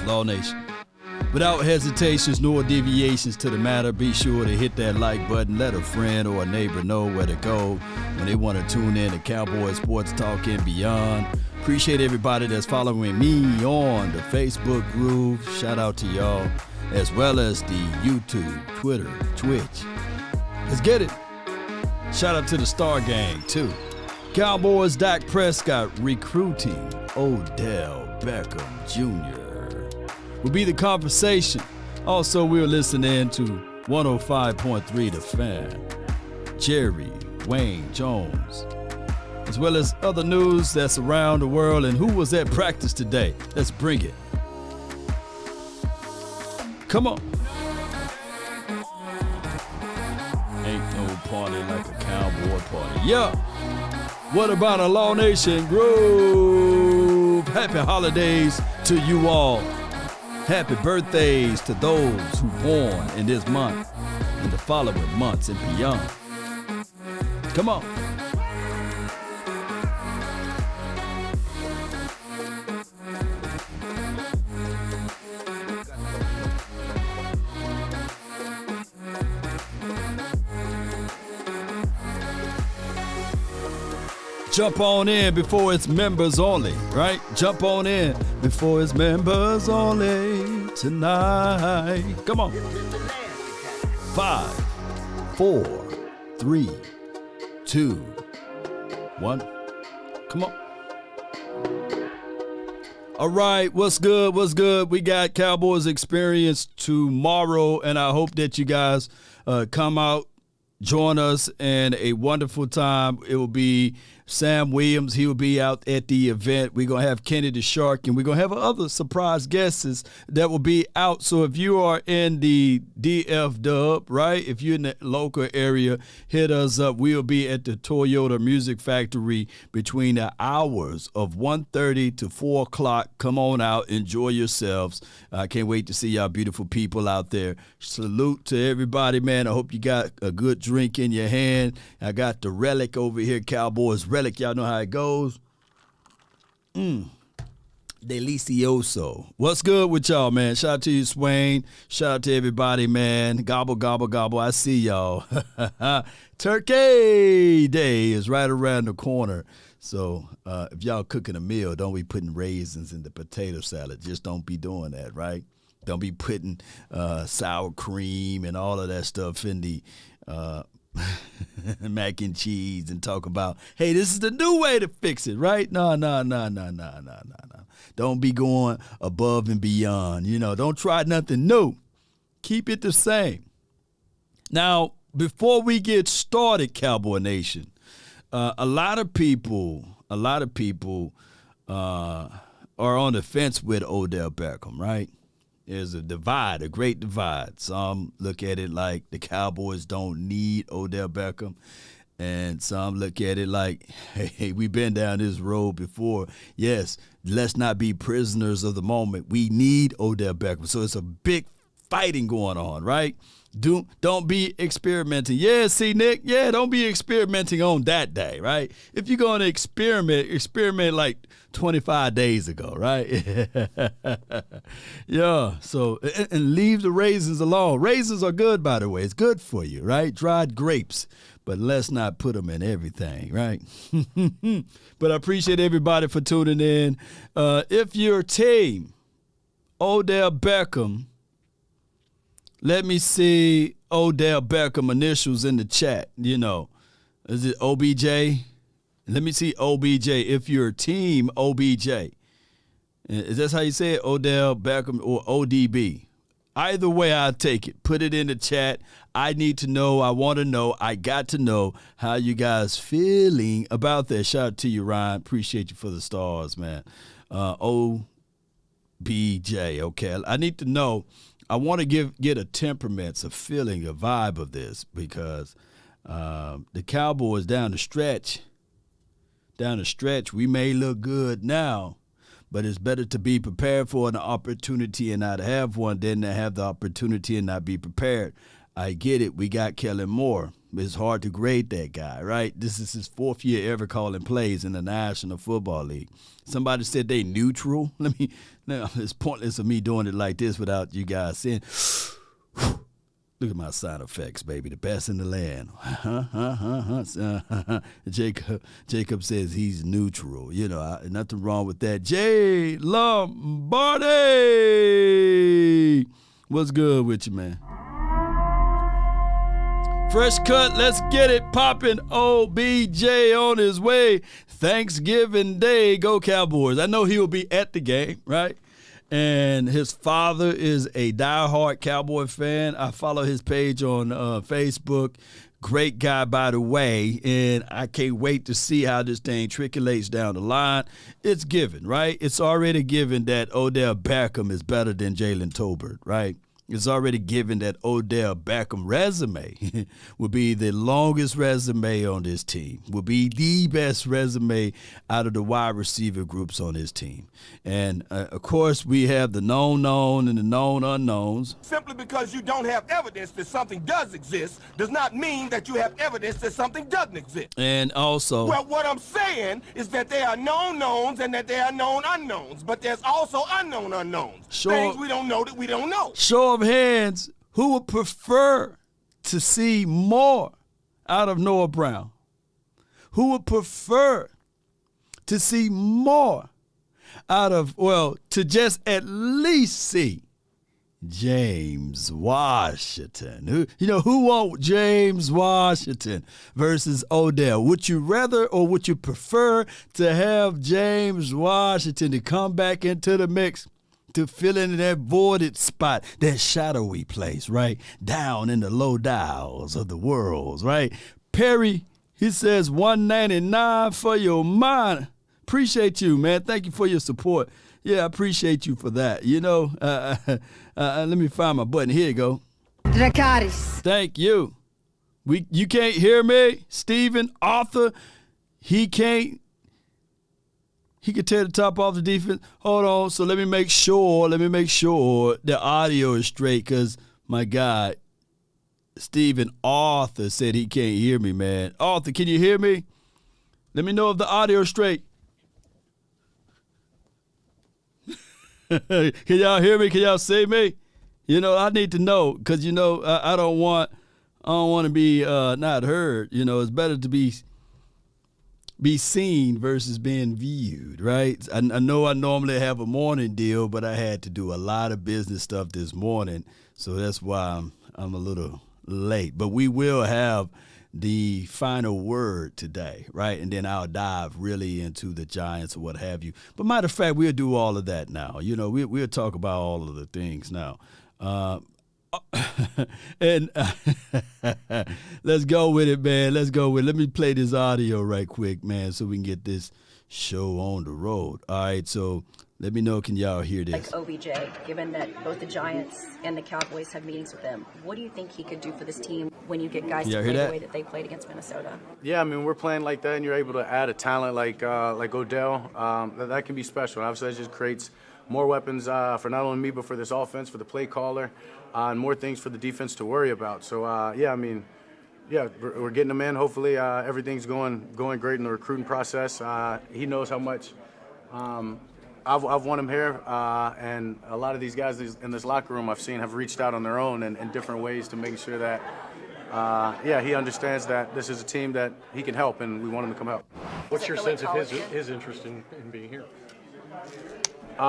Law Nation. Without hesitations nor deviations to the matter, be sure to hit that like button. Let a friend or a neighbor know where to go when they want to tune in to Cowboys Sports Talk and beyond. Appreciate everybody that's following me on the Facebook group. Shout out to y'all, as well as the YouTube, Twitter, Twitch. Let's get it. Shout out to the Star Gang, too. Cowboys Dak Prescott recruiting Odell Beckham Jr. will be the conversation. Also, we're listening to 105.3 The Fan. Jerry Wayne Jones, as well as other news that's around the world and who was at practice today. Let's bring it. Come on. Ain't no party like a cowboy party. Yeah. What about a Law Nation groove? Happy holidays to you all. Happy birthdays to those who born in this month and the following months and beyond. Come on. Jump on in before it's members only, right? Jump on in before it's members only tonight. Come on. 5, 4, 3, 2, 1. Come on. All right, what's good? What's good? We got Cowboys Experience tomorrow, and I hope that you guys come out, join us, and a wonderful time. It will be Sam Williams. He will be out at the event. We're going to have Kenny the Shark, and we're going to have other surprise guests that will be out. So if you are in the DF Dub, right, if you're in the local area, hit us up. We'll be at the Toyota Music Factory between the hours of 1:30 to 4 o'clock. Come on out. Enjoy yourselves. I can't wait to see y'all beautiful people out there. Salute to everybody, man. I hope you got a good drink in your hand. I got the Relic over here, Cowboys Relic. Y'all know how it goes. Delicioso. What's good with y'all, man? Shout out to you, Swain. Shout out to everybody, man. Gobble, gobble, gobble. I see y'all. Turkey Day is right around the corner. So if y'all cooking a meal, don't be putting raisins in the potato salad. Just don't be doing that, right? Don't be putting sour cream and all of that stuff in the mac and cheese and talk about, hey, this is the new way to fix it, right? No. Don't be going above and beyond. You know, don't try nothing new. Keep it the same. Now, before we get started, Cowboy Nation, a lot of people are on the fence with Odell Beckham, right? There's a divide, a great divide. Some look at it like the Cowboys don't need Odell Beckham, and some look at it like, hey, we've been down this road before. Yes, let's not be prisoners of the moment. We need Odell Beckham. So it's a big fighting going on, right? Don't be experimenting. Yeah, see, Nick, don't be experimenting on that day, right? If you're going to experiment like 25 days ago, right? Yeah, so, and leave the raisins alone. Raisins are good, by the way. It's good for you, right? Dried grapes, but let's not put them in everything, right? But I appreciate everybody for tuning in. If your team, Odell Beckham, let me see Odell Beckham initials in the chat. You know, is it OBJ? Let me see OBJ. If your team OBJ, is that how you say it? Odell Beckham or ODB? Either way, I'll take it. Put it in the chat. I need to know. I want to know. I got to know how you guys feeling about that. Shout out to you, Ryan. Appreciate you for the stars, man. OBJ. Okay, I need to know. I want to get a temperament, a feeling, a vibe of this because the Cowboys down the stretch, we may look good now, but it's better to be prepared for an opportunity and not have one than to have the opportunity and not be prepared. I get it. We got Kellen Moore. It's hard to grade that guy, right? This is his 4th year ever calling plays in the National Football League. Somebody said they neutral. Now it's pointless of me doing it like this without you guys saying, look at my sound effects, baby. The best in the land. Jacob says he's neutral. Nothing wrong with that. Jay Lombardi. What's good with you, man? Fresh cut, let's get it popping. OBJ on his way. Thanksgiving Day, go Cowboys. I know he will be at the game, right? And his father is a diehard Cowboy fan. I follow his page on Facebook. Great guy, by the way, and I can't wait to see how this thing trickulates down the line. It's given, right? It's already given that Odell Beckham is better than Jalen Tolbert, right? It's already given that Odell Beckham resume will be the longest resume on this team, will be the best resume out of the wide receiver groups on this team. And, of course, we have the known known and the known unknowns. Simply because you don't have evidence that something does exist does not mean that you have evidence that something doesn't exist. And also... Well, what I'm saying is that there are known knowns and that there are known unknowns, but there's also unknown unknowns. Things we don't know that we don't know. Show of hands, who would prefer to see more out of Noah Brown? Who would prefer to see more out of, to just at least see James Washington? Who want James Washington versus Odell? Would you rather or would you prefer to have James Washington to come back into the mix to fill in that voided spot, that shadowy place, right? Down in the low dials of the worlds, right? Perry, he says $1.99 for your mind. Appreciate you, man. Thank you for your support. Yeah, I appreciate you for that. Let me find my button. Here you go. Dracarys. Thank you. You can't hear me? Stephen, Arthur, he can't. He could tear the top off the defense. Hold on. So let me make sure the audio is straight because, my God, Stephen Arthur said he can't hear me, man. Arthur, can you hear me? Let me know if the audio is straight. Can y'all hear me? Can y'all see me? I need to know because, I don't want to be not heard. It's better to be seen versus being viewed, right? I know I normally have a morning deal, but I had to do a lot of business stuff this morning, so that's why I'm a little late. But we will have the final word today, right? And then I'll dive really into the Giants or what have you. But matter of fact, we'll do all of that now. We'll talk about all of the things now. And let's go with it, man. Let's go with it. Let me play this audio right quick, man, so we can get this show on the road. All right, so let me know, can y'all hear this? Like OBJ, given that both the Giants and the Cowboys have meetings with him, what do you think he could do for this team when you get guys to play the way that they played against Minnesota? Yeah, I mean, we're playing like that, and you're able to add a talent like Odell. That can be special. Obviously, that just creates more weapons for not only me, but for this offense, for the play caller, and more things for the defense to worry about. So, we're getting him in. Hopefully, everything's going great in the recruiting process. He knows how much I've won him here, and a lot of these guys in this locker room I've seen have reached out on their own in different ways to make sure that, he understands that this is a team that he can help, and we want him to come help. What's your sense of his interest in being here?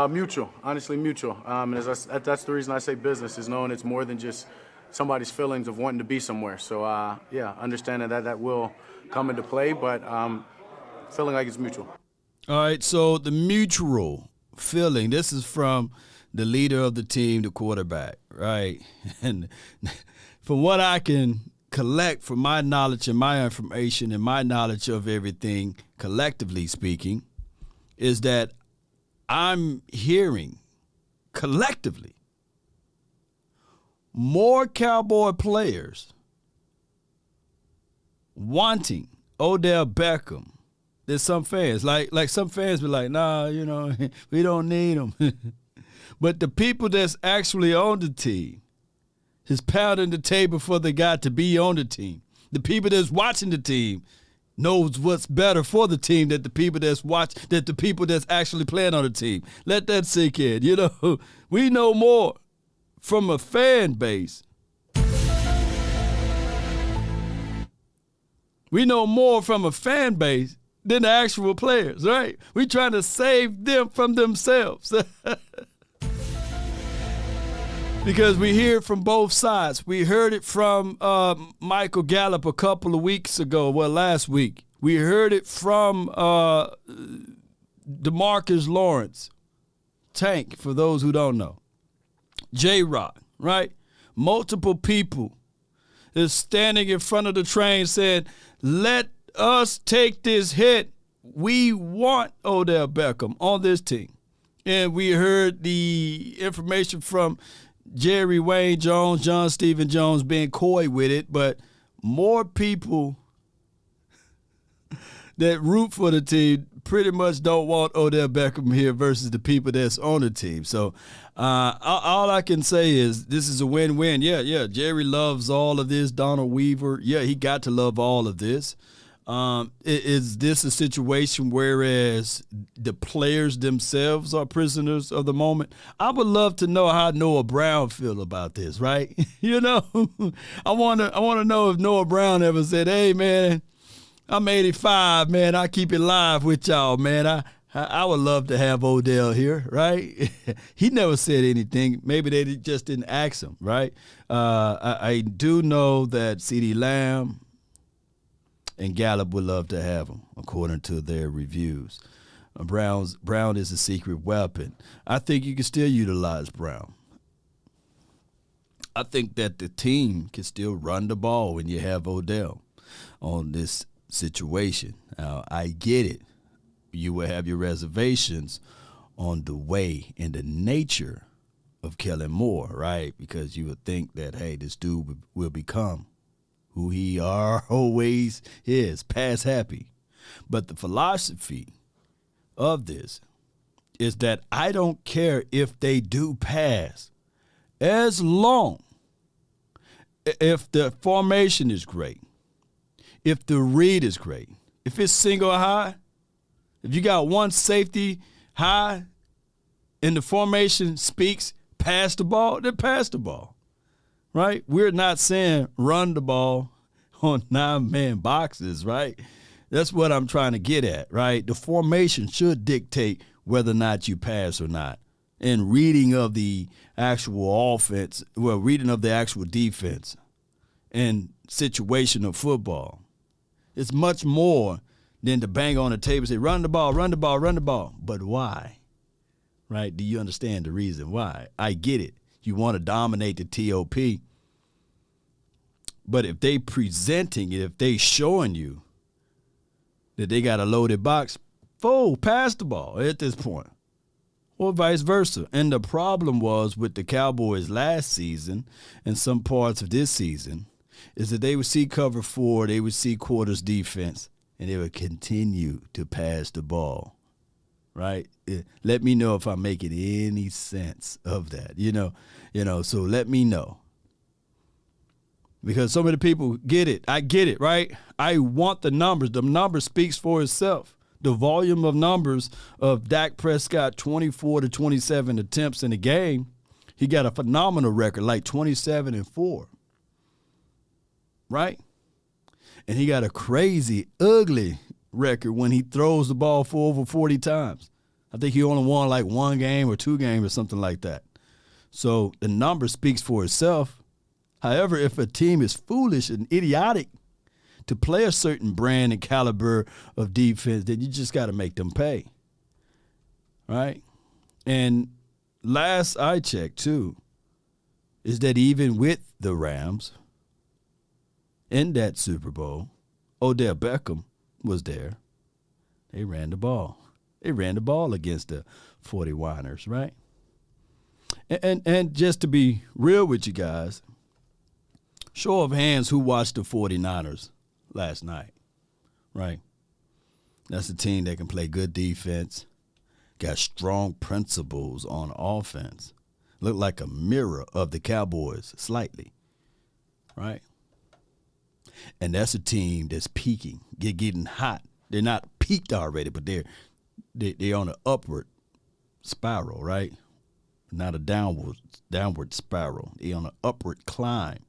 Mutual, honestly mutual. And that's the reason I say business, is knowing it's more than just somebody's feelings of wanting to be somewhere. So, understanding that will come into play, but feeling like it's mutual. All right, so the mutual feeling, this is from the leader of the team, the quarterback, right? And from what I can collect from my knowledge and my information and my knowledge of everything, collectively speaking, is that I'm hearing collectively more Cowboy players wanting Odell Beckham than some fans. Like some fans be like, nah, we don't need him. But the people that's actually on the team is pounding the table for the guy to be on the team. The people that's watching the team knows what's better for the team than the people the people that's actually playing on the team. Let that sink in. You know, we know more from a fan base. We know more from a fan base than the actual players, right? We trying to save them from themselves. Because we hear it from both sides. We heard it from Michael Gallup a couple of weeks ago, last week. We heard it from DeMarcus Lawrence, Tank, for those who don't know. J-Rock, right? Multiple people is standing in front of the train saying, let us take this hit. We want Odell Beckham on this team. And we heard the information from Jerry Wayne Jones, John Stephen Jones being coy with it, but more people that root for the team pretty much don't want Odell Beckham here versus the people that's on the team. So all I can say is this is a win-win. Yeah, Jerry loves all of this. Donald Weaver, he got to love all of this. Is this a situation whereas the players themselves are prisoners of the moment? I would love to know how Noah Brown feel about this, right? You know, I want to know if Noah Brown ever said, hey, man, I'm 85, man. I keep it live with y'all, man. I would love to have Odell here, right? He never said anything. Maybe they just didn't ask him, right? I do know that CeeDee Lamb and Gallup would love to have him, according to their reviews. Brown is a secret weapon. I think you can still utilize Brown. I think that the team can still run the ball when you have Odell on this situation. Now, I get it. You will have your reservations on the way and the nature of Kellen Moore, right? Because you would think that, hey, this dude will become who he always is, pass happy. But the philosophy of this is that I don't care if they do pass, as long if the formation is great, if the read is great, if it's single high, if you got one safety high and the formation speaks pass the ball, then pass the ball. Right? We're not saying run the ball on 9-man boxes, right? That's what I'm trying to get at, right? The formation should dictate whether or not you pass or not. And reading of the actual offense, reading of the actual defense and situational football. It's much more than to bang on the table and say, run the ball, run the ball, run the ball. But why? Right? Do you understand the reason why? I get it. You want to dominate the TOP. But if they presenting it, if they showing you that they got a loaded box, pass the ball at this point. Or vice versa. And the problem was with the Cowboys last season and some parts of this season is that they would see cover 4, they would see quarters defense, and they would continue to pass the ball. Right? Let me know if I'm making any sense of that. You know, so let me know. Because so many people get it. I get it, right? I want the numbers. The number speaks for itself. The volume of numbers of Dak Prescott, 24 to 27 attempts in a game. He got a phenomenal record, like 27-4. Right? And he got a crazy, ugly record when he throws the ball for over 40 times. I think he only won like 1 game or 2 games or something like that. So the number speaks for itself. However, if a team is foolish and idiotic to play a certain brand and caliber of defense, then you just got to make them pay. Right? And last I checked, too, is that even with the Rams in that Super Bowl, Odell Beckham was there. They ran the ball. They ran the ball against the 49ers, right? And just to be real with you guys, show of hands who watched the 49ers last night, right? That's a team that can play good defense, got strong principles on offense, look like a mirror of the Cowboys slightly, right? And that's a team that's peaking, getting hot. They're not peaked already, but they're on an upward spiral, right? Not a downward spiral. They're on an upward climb.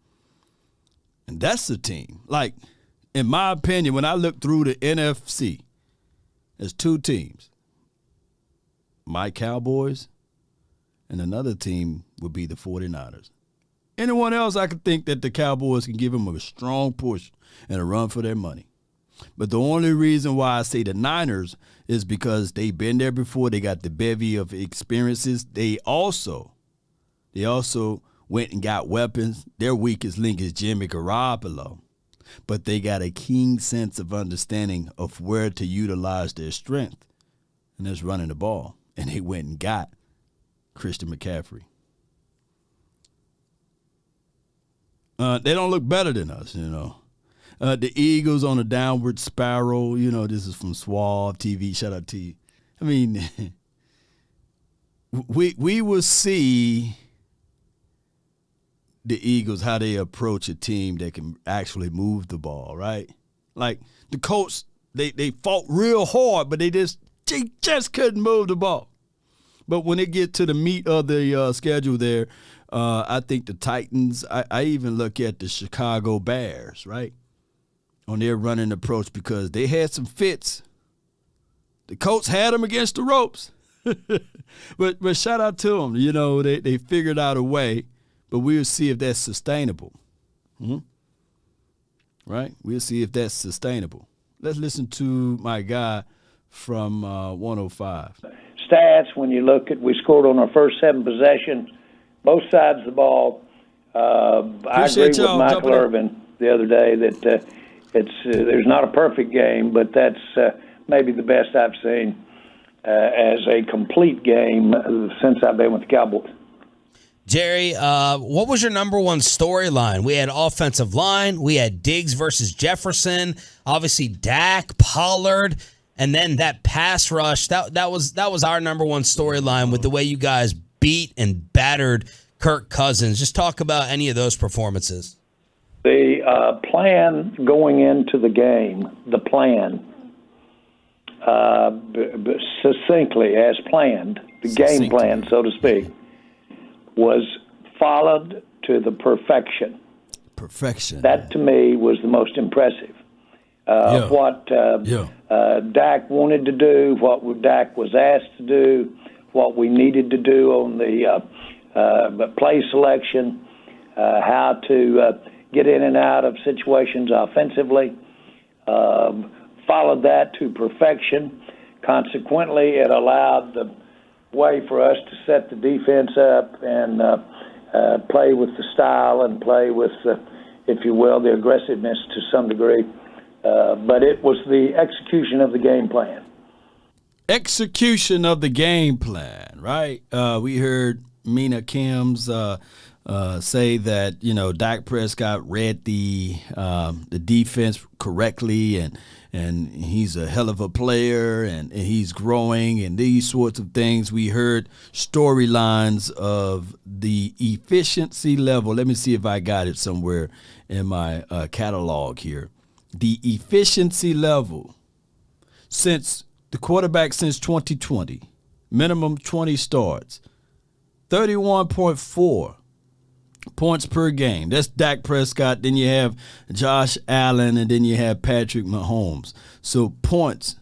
And that's the team. Like, in my opinion, when I look through the NFC, there's two teams. My Cowboys and another team would be the 49ers. Anyone else, I could think that the Cowboys can give them a strong push and a run for their money. But the only reason why I say the Niners is because they've been there before. They got the bevy of experiences. They also went and got weapons. Their weakest link is Jimmy Garoppolo. But they got a keen sense of understanding of where to utilize their strength, and that's running the ball. And they went and got Christian McCaffrey. They don't look better than us, you know. The Eagles on a downward spiral. You know, this is from Suave TV. Shout out to you. I mean, we will see the Eagles, how they approach a team that can actually move the ball, right? Like the Colts, they fought real hard, but they just couldn't move the ball. But when they get to the meat of the schedule there, I think the Titans, I even look at the Chicago Bears, right, on their running approach because they had some fits. The Colts had them against the ropes. but shout out to them. You know, they figured out a way, but we'll see if that's sustainable. Mm-hmm. Right? We'll see if that's sustainable. Let's listen to my guy from 105. Stats, when you look at, we scored on our first 7 possessions, both sides of the ball. I agree with Michael Irvin the other day that there's not a perfect game, but that's maybe the best I've seen as a complete game since I've been with the Cowboys. Jerry, what was your number one storyline? We had offensive line. We had Diggs versus Jefferson. Obviously, Dak, Pollard, and then that pass rush. That was our number one storyline with the way you guys beat and battered Kirk Cousins. Just talk about any of those performances. The plan going into the game, the plan, succinctly as planned, the game plan, so to speak, was followed to the perfection. Perfection. That, to me, was the most impressive. What Dak wanted to do, what Dak was asked to do, what we needed to do on the play selection, how to get in and out of situations offensively, followed that to perfection. Consequently, it allowed the way for us to set the defense up and play with the style and play with, if you will, the aggressiveness to some degree. But it was the execution of the game plan. Execution of the game plan, right? We heard Mina Kim's say that, you know, Dak Prescott read the defense correctly and he's a hell of a player and he's growing and these sorts of things. We heard storylines of the efficiency level. Let me see if I got it somewhere in my catalog here. The efficiency level since the quarterback since 2020, minimum 20 starts, 31.4 points per game. That's Dak Prescott. Then you have Josh Allen, and then you have Patrick Mahomes. So points,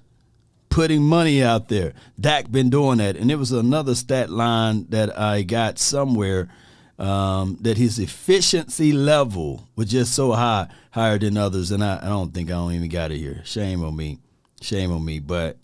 putting money out there. Dak been doing that. And it was another stat line that I got somewhere that his efficiency level was just so high, higher than others. And I don't even got it here. Shame on me. But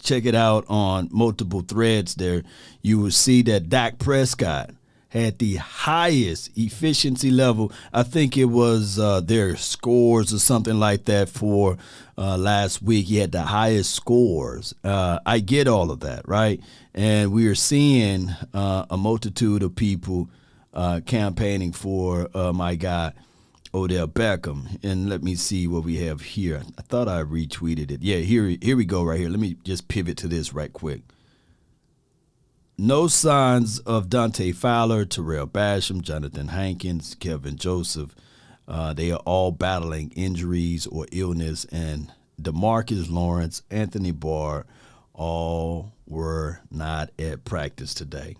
check it out on multiple threads there. You will see that Dak Prescott had the highest efficiency level. I think it was their scores or something like that for last week. He had the highest scores. I get all of that, right? And we are seeing a multitude of people campaigning for my guy, Odell Beckham. And let me see what we have here. I thought I retweeted it. Yeah, here we go right here. Let me just pivot to this right quick. No signs of Dante Fowler, Terrell Basham, Jonathan Hankins, Kevin Joseph. They are all battling injuries or illness, and DeMarcus Lawrence, Anthony Barr, all were not at practice today.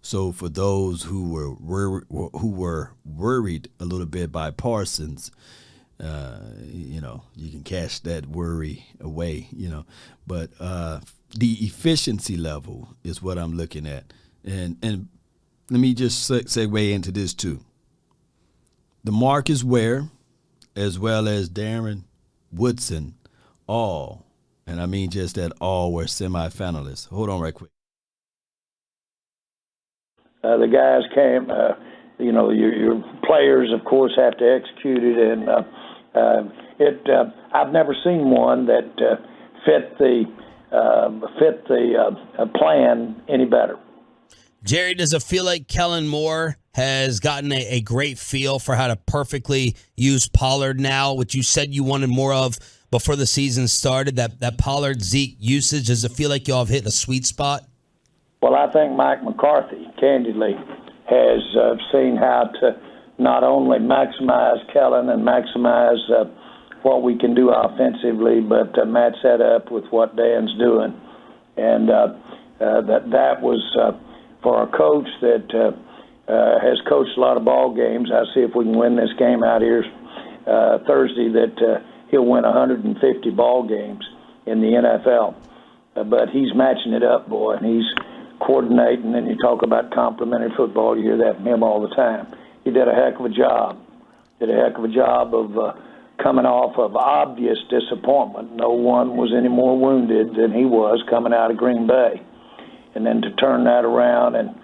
So for those who were worried a little bit by Parsons, you can cash that worry away, But the efficiency level is what I'm looking at. And let me just segue into this too. DeMarcus Ware, as well as Darren Woodson, all, and I mean just that all, were semifinalists. Hold on right quick. The guys came, your players, of course, have to execute it, and I've never seen one that fit the plan any better. Jerry, does it feel like Kellen Moore has gotten a great feel for how to perfectly use Pollard now, which you said you wanted more of before the season started, that Pollard-Zeke usage? Does it feel like y'all have hit a sweet spot? Well, I think Mike McCarthy, candidly, has seen how to not only maximize Kellen and maximize what we can do offensively, but match that up with what Dan's doing. And that was for a coach that has coached a lot of ball games. I see if we can win this game out here Thursday that he'll win 150 ball games in the NFL. But he's matching it up, boy, and he's coordinating. And you talk about complementary football, you hear that from him all the time. He did a heck of a job. Did a heck of a job of coming off of obvious disappointment. No one was any more wounded than he was coming out of Green Bay. And then to turn that around and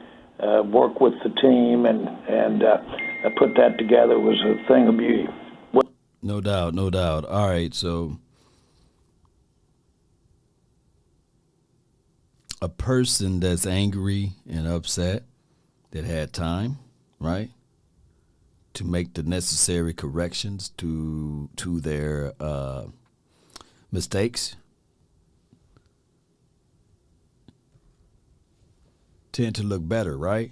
work with the team and put that together was a thing of beauty. No doubt, no doubt. All right, so a person that's angry and upset that had time, right, to make the necessary corrections to their mistakes tend to look better, right?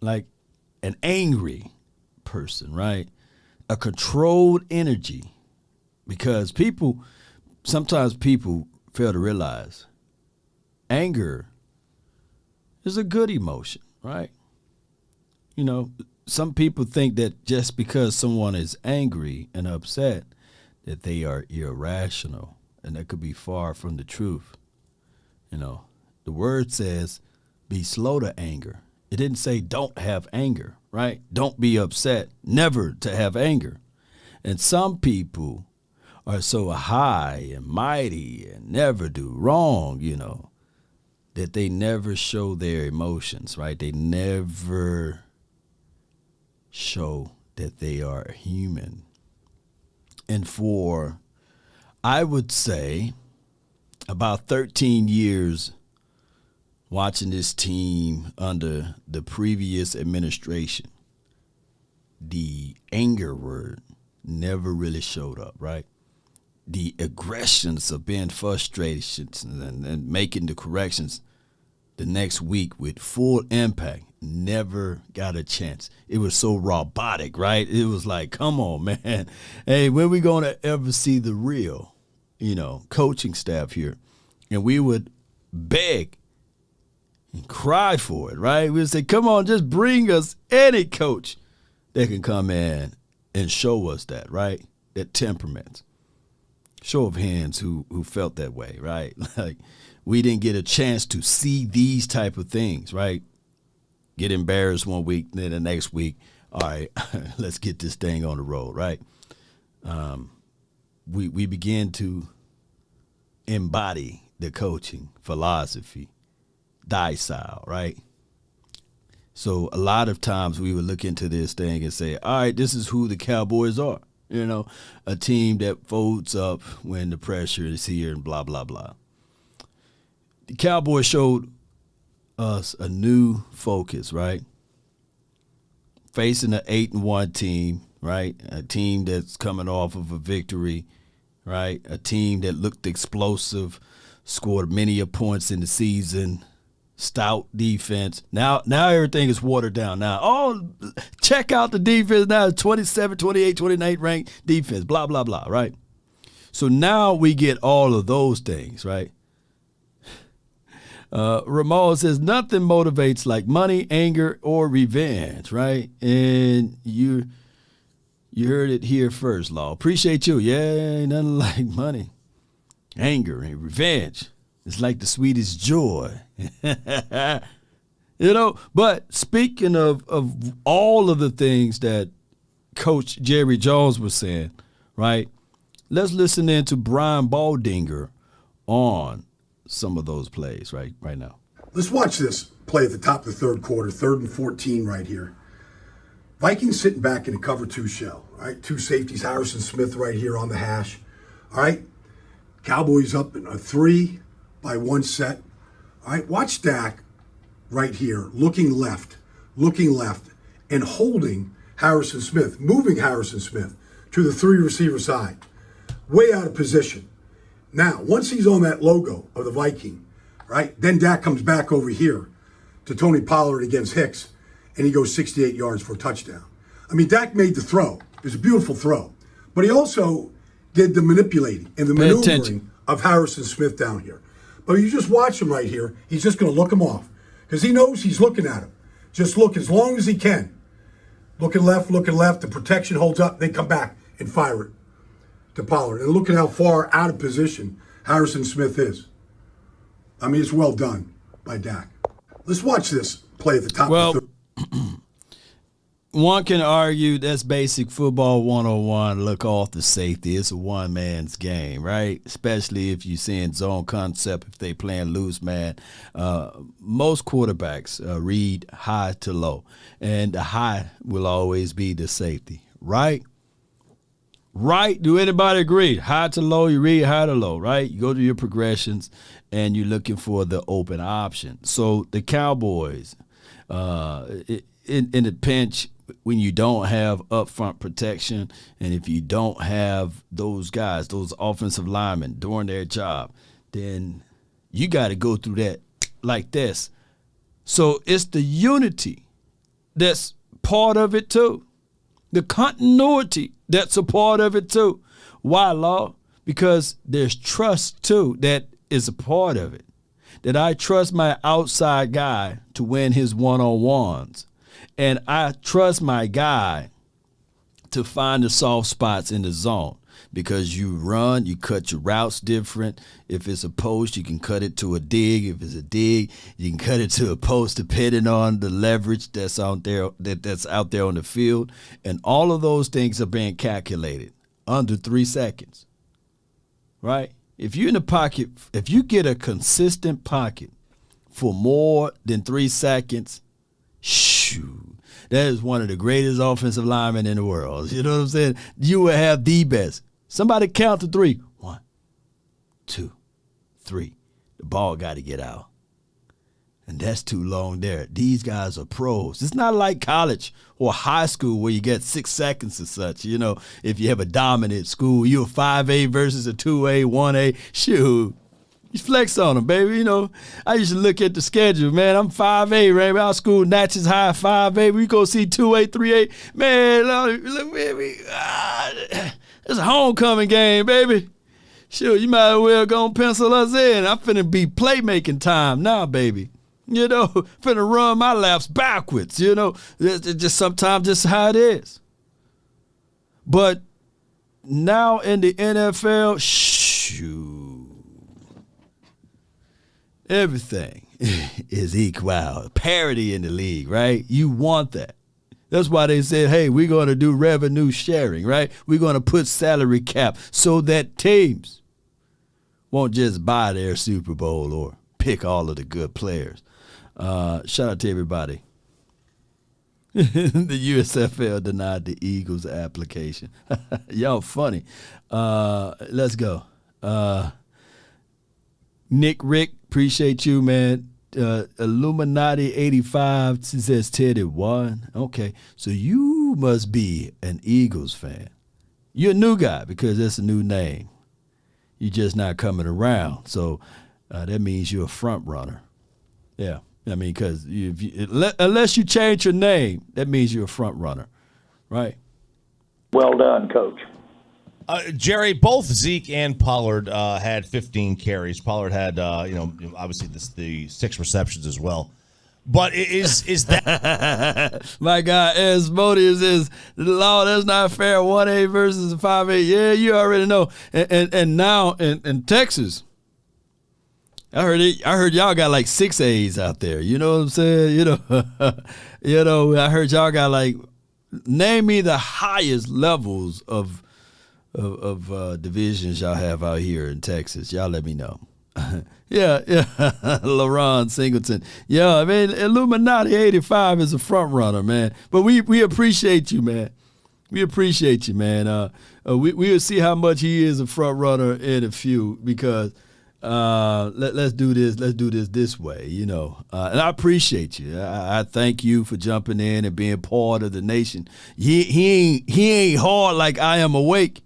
Like an angry person, right? A controlled energy, because sometimes people fail to realize anger is a good emotion, right? Some people think that just because someone is angry and upset that they are irrational, and that could be far from the truth. The word says be slow to anger. It didn't say don't have anger, right? Don't be upset, never to have anger. And some people are so high and mighty and never do wrong, that they never show their emotions, right? They never show that they are human. And for, I would say, about 13 years watching this team under the previous administration, the anger word never really showed up, right? The aggressions of being frustrated and making the corrections the next week with full impact never got a chance. It was so robotic, right? It was like, come on, man. Hey, when we going to ever see the real, coaching staff here? And we would beg and cry for it, right? We would say, come on, just bring us any coach that can come in and show us that, right? That temperament. Show of hands who felt that way, right? Like, we didn't get a chance to see these type of things, right? Get embarrassed one week, then the next week, all right, let's get this thing on the road, right? We began to embody the coaching philosophy, style, right? So a lot of times we would look into this thing and say, all right, this is who the Cowboys are. A team that folds up when the pressure is here and blah, blah, blah. The Cowboys showed us a new focus, right? Facing an 8-1 team, right? A team that's coming off of a victory, right? A team that looked explosive, scored many points in the season, stout defense. Now everything is watered down. Now, check out the defense now, 27, 28, 29 ranked defense, blah, blah, blah, right? So now we get all of those things, right? Ramon says, nothing motivates like money, anger, or revenge, right? And you heard it here first, Law. Appreciate you. Yeah, ain't nothing like money, anger, and revenge. It's like the sweetest joy. But speaking of all of the things that Coach Jerry Jones was saying, right? Let's listen in to Brian Baldinger on some of those plays right now. Let's watch this play at the top of the third quarter, 3rd and 14 right here. Vikings sitting back in a cover 2 shell, all right? 2 safeties, Harrison Smith right here on the hash, all right? Cowboys up in a 3 by 1 set, all right? Watch Dak right here, looking left, and holding Harrison Smith, moving Harrison Smith to the 3 receiver side, way out of position. Now, once he's on that logo of the Viking, right, then Dak comes back over here to Tony Pollard against Hicks, and he goes 68 yards for a touchdown. I mean, Dak made the throw. It was a beautiful throw. But he also did the manipulating and the maneuvering of Harrison Smith down here. But you just watch him right here. He's just going to look him off because he knows he's looking at him. Just look as long as he can. Looking left. The protection holds up. They come back and fire it to Pollard. And look at how far out of position Harrison Smith is. I mean, it's well done by Dak. Let's watch this play at the top of the third. One can argue that's basic football 101. Look off the safety. It's a one-man's game, right? Especially if you're seeing zone concept, if they playing loose man. Most quarterbacks read high to low, and the high will always be the safety, right? Right? Do anybody agree? High to low, you read high to low, right? You go to your progressions, and you're looking for the open option. So the Cowboys, in the pinch, when you don't have upfront protection, and if you don't have those guys, those offensive linemen doing their job, then you got to go through that like this. So it's the unity that's part of it too. The continuity that's a part of it too. Why, Law? Because there's trust too that is a part of it. That I trust my outside guy to win his one-on-ones. And I trust my guy to find the soft spots in the zone because you run, you cut your routes different. If it's a post, you can cut it to a dig. If it's a dig, you can cut it to a post depending on the leverage that's out there on the field. And all of those things are being calculated under 3 seconds, right? If you're in the pocket, if you get a consistent pocket for more than 3 seconds, shoot, that is one of the greatest offensive linemen in the world. You know what I'm saying? You will have the best. Somebody count to 3. 1, 2, 3. The ball got to get out. And that's too long there. These guys are pros. It's not like college or high school where you get 6 seconds or such. You know, if you have a dominant school, you're a 5A versus a 2A, 1A. Shoot. You flex on them, baby. You know, I used to look at the schedule, man. I'm 5A, right? Our school Natchez High 5A. We go see 2A, 3A. Man, look, baby. It's a homecoming game, baby. Shoot, you might as well go and pencil us in. I'm finna be playmaking time now, baby. You know, finna run my laps backwards, you know. It's just sometimes just how it is. But now in the NFL, shoot. Everything is equal. Parity in the league, right? You want that. That's why they said, hey, we're going to do revenue sharing, right? We're going to put salary cap so that teams won't just buy their Super Bowl or pick all of the good players. Shout out to everybody. The USFL denied the Eagles application. Y'all funny. Let's go. Nick Rick, appreciate you, man. Illuminati 85 says Teddy won. Okay, so you must be an Eagles fan. You're a new guy because that's a new name. You're just not coming around. So that means you're a front runner. Yeah, I mean, because unless you change your name, that means you're a front runner, right? Well done, Coach. Jerry, both Zeke and Pollard had 15 carries. Pollard had, obviously the 6 receptions as well. But is that my guy Asmodeus is law? That's not fair. 1A versus a 5A. Yeah, you already know. And now in Texas, I heard y'all got like 6A's out there. You know what I'm saying? I heard y'all got like, name me the highest levels of divisions y'all have out here in Texas. Y'all let me know. Yeah. LaRon Singleton. Yeah, I mean, Illuminati 85 is a front runner, man. But we appreciate you, man. We appreciate you, man. We'll see how much he is a front runner in a few, because let's do this. Let's do this way, and I appreciate you. I thank you for jumping in and being part of the nation. He ain't hard like I Am Awake.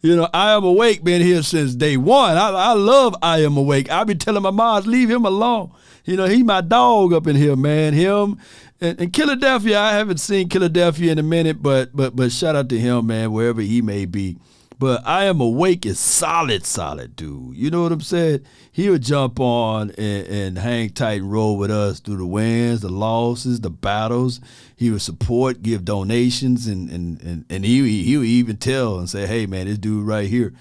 I Am Awake been here since day one. I love I Am Awake. I be telling my mom, leave him alone. He my dog up in here, man. Him and Philadelphia. I haven't seen Philadelphia in a minute, but shout out to him, man, wherever he may be. But I Am Awake is solid, dude. You know what I'm saying? He would jump on and hang tight and roll with us through the wins, the losses, the battles. He would support, give donations, and he would even tell and say, hey, man, this dude right here,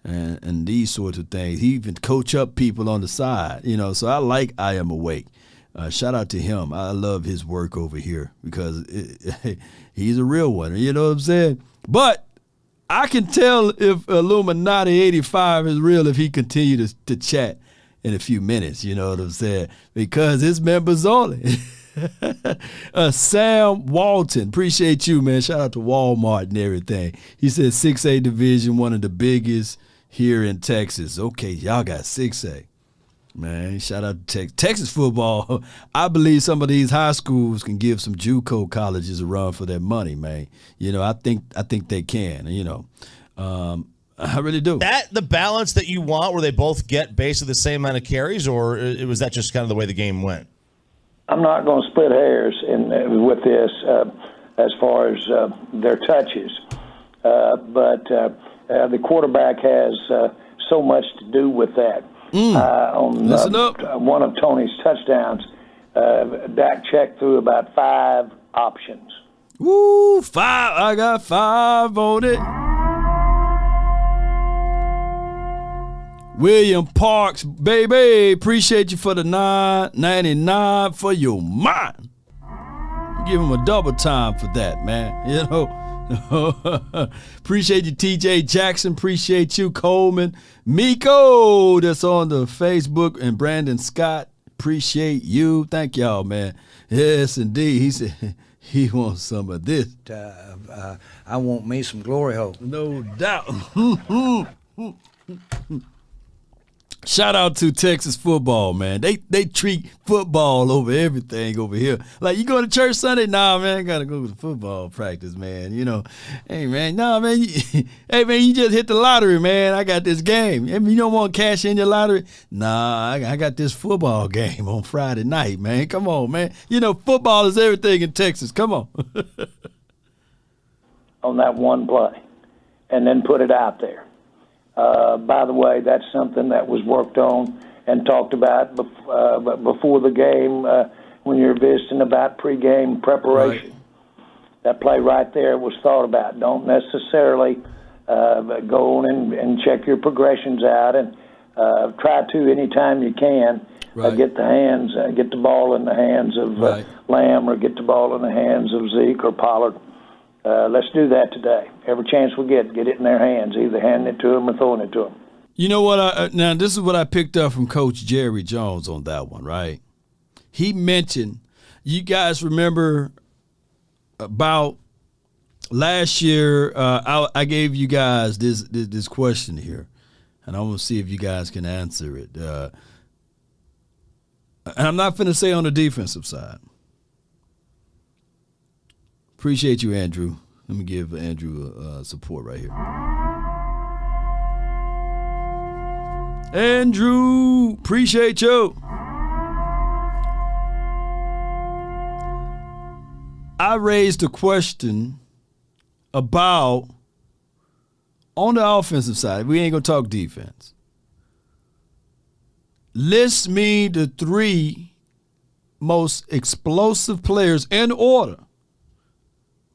and these sorts of things. He even coach up people on the side, So I like I Am Awake. Shout out to him. I love his work over here because he's a real one. You know what I'm saying? But I can tell if Illuminati 85 is real if he continues to chat in a few minutes, you know what I'm saying? Because it's members only. Sam Walton, appreciate you, man. Shout out to Walmart and everything. He said 6A division, one of the biggest here in Texas. Okay, y'all got 6A. Man, shout out to Texas football. I believe some of these high schools can give some JUCO colleges a run for their money, man. I think they can. I really do. That the balance that you want, where they both get basically the same amount of carries, or was that just kind of the way the game went? I'm not going to split hairs with this as far as their touches, but the quarterback has so much to do with that. On one of Tony's touchdowns, Dak checked through about 5 options. Woo, 5. I got 5 on it. William Parks, baby, appreciate you for the $9.99 for your mind. Give him a double time for that, man. Appreciate you, TJ Jackson. Appreciate you, Coleman. Miko, that's on the Facebook, and Brandon Scott. Appreciate you. Thank y'all, man. Yes, indeed. He said he wants some of this. I want me some glory hole. No doubt. Shout out to Texas football, man. They treat football over everything over here. Like, you going to church Sunday? Nah, man, I got to go to football practice, man. Hey, man, nah, man. Hey, man, you just hit the lottery, man. I got this game. Hey, you don't want to cash in your lottery? Nah, I got this football game on Friday night, man. Come on, man. Football is everything in Texas. Come on. On that one play, and then put it out there. By the way, that's something that was worked on and talked about before the game when you're visiting about pregame preparation. Right. That play right there was thought about. Don't necessarily go on and check your progressions out, and try to anytime you can get the ball in the hands of Lamb, or get the ball in the hands of Zeke or Pollard. Let's do that today. Every chance we get it in their hands, either handing it to them or throwing it to them. You know what? Now, this is what I picked up from Coach Jerry Jones on that one, right? He mentioned, you guys remember about last year, I gave you guys this question here, and I want to see if you guys can answer it. And I'm not going to say on the defensive side. Appreciate you, Andrew. Let me give Andrew support right here. Andrew, appreciate you. I raised a question about, on the offensive side, we ain't going to talk defense. List me the 3 most explosive players in order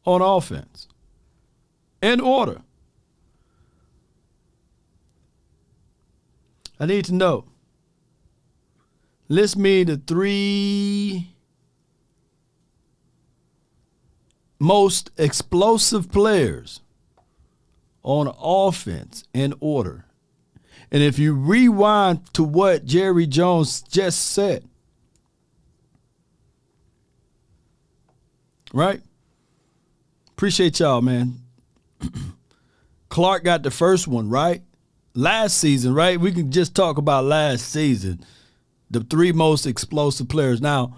on offense. In order. I need to know. List me the 3 most explosive players on offense in order. And if you rewind to what Jerry Jones just said, right? Appreciate y'all, man. Clark got the first one, right? Last season, right? We can just talk about last season. The 3 most explosive players. Now,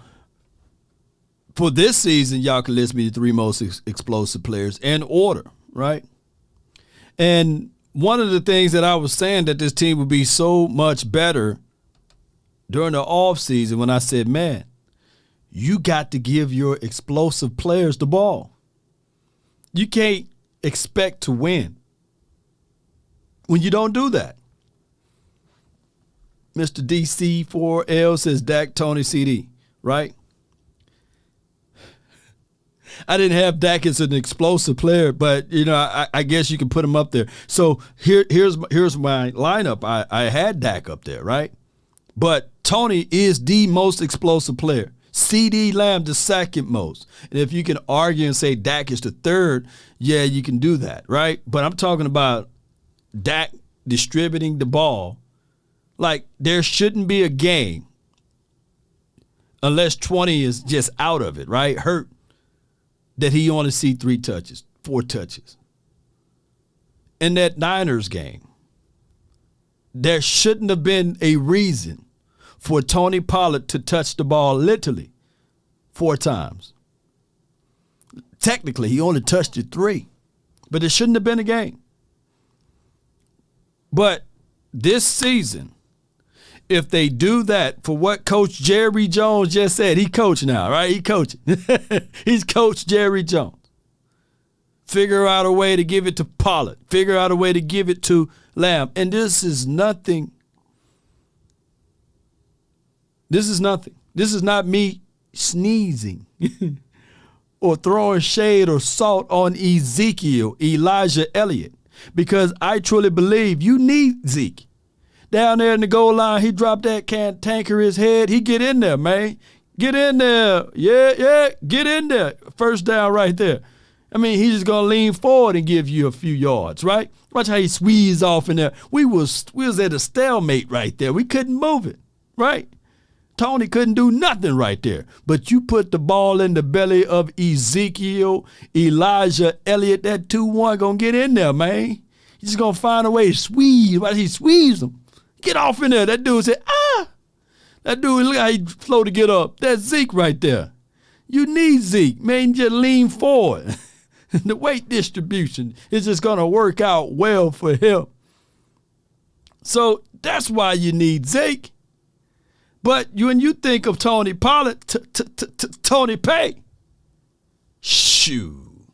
for this season, y'all can list me the 3 most explosive players in order, right? And one of the things that I was saying that this team would be so much better during the offseason when I said, man, you got to give your explosive players the ball. You can't expect to win when you don't do that. Mr. DC4L says Dak, Tony, CD, right? I didn't have Dak as an explosive player, but I guess you can put him up there. So here's my lineup. I had Dak up there, right? But Tony is the most explosive player. CD Lamb the second most. And if you can argue and say Dak is the third, yeah, you can do that, right? But I'm talking about Dak distributing the ball. Like, there shouldn't be a game unless 20 is just out of it, right? Hurt, that he only see 3 touches, 4 touches. In that Niners game, there shouldn't have been a reason for Tony Pollard to touch the ball literally 4 times. Technically, he only touched it 3, but it shouldn't have been a game. But this season, if they do that for what Coach Jerry Jones just said, he coach now, right? He coaching. He's Coach Jerry Jones. Figure out a way to give it to Pollard. Figure out a way to give it to Lamb. And this is nothing. This is nothing. This is not me sneezing or throwing shade or salt on Elijah Elliott, because I truly believe you need Zeke. Down there in the goal line, he dropped that tanker his head. He get in there, man. Get in there. Yeah, get in there. First down right there. I mean, he's just going to lean forward and give you a few yards, right? Watch how he squeezed off in there. We was at a stalemate right there. We couldn't move it, right? Tony couldn't do nothing right there. But you put the ball in the belly of Elijah Elliott, that 2-1 going to get in there, man. He's just going to find a way to squeeze. Watch he squeezed him. Get off in there. That dude said, That dude, look how he slow to get up. That's Zeke right there. You need Zeke. Man, just lean forward. The weight distribution is just going to work out well for him. So that's why you need Zeke. But when you think of Tony Pollard, Tony Pay, shoo.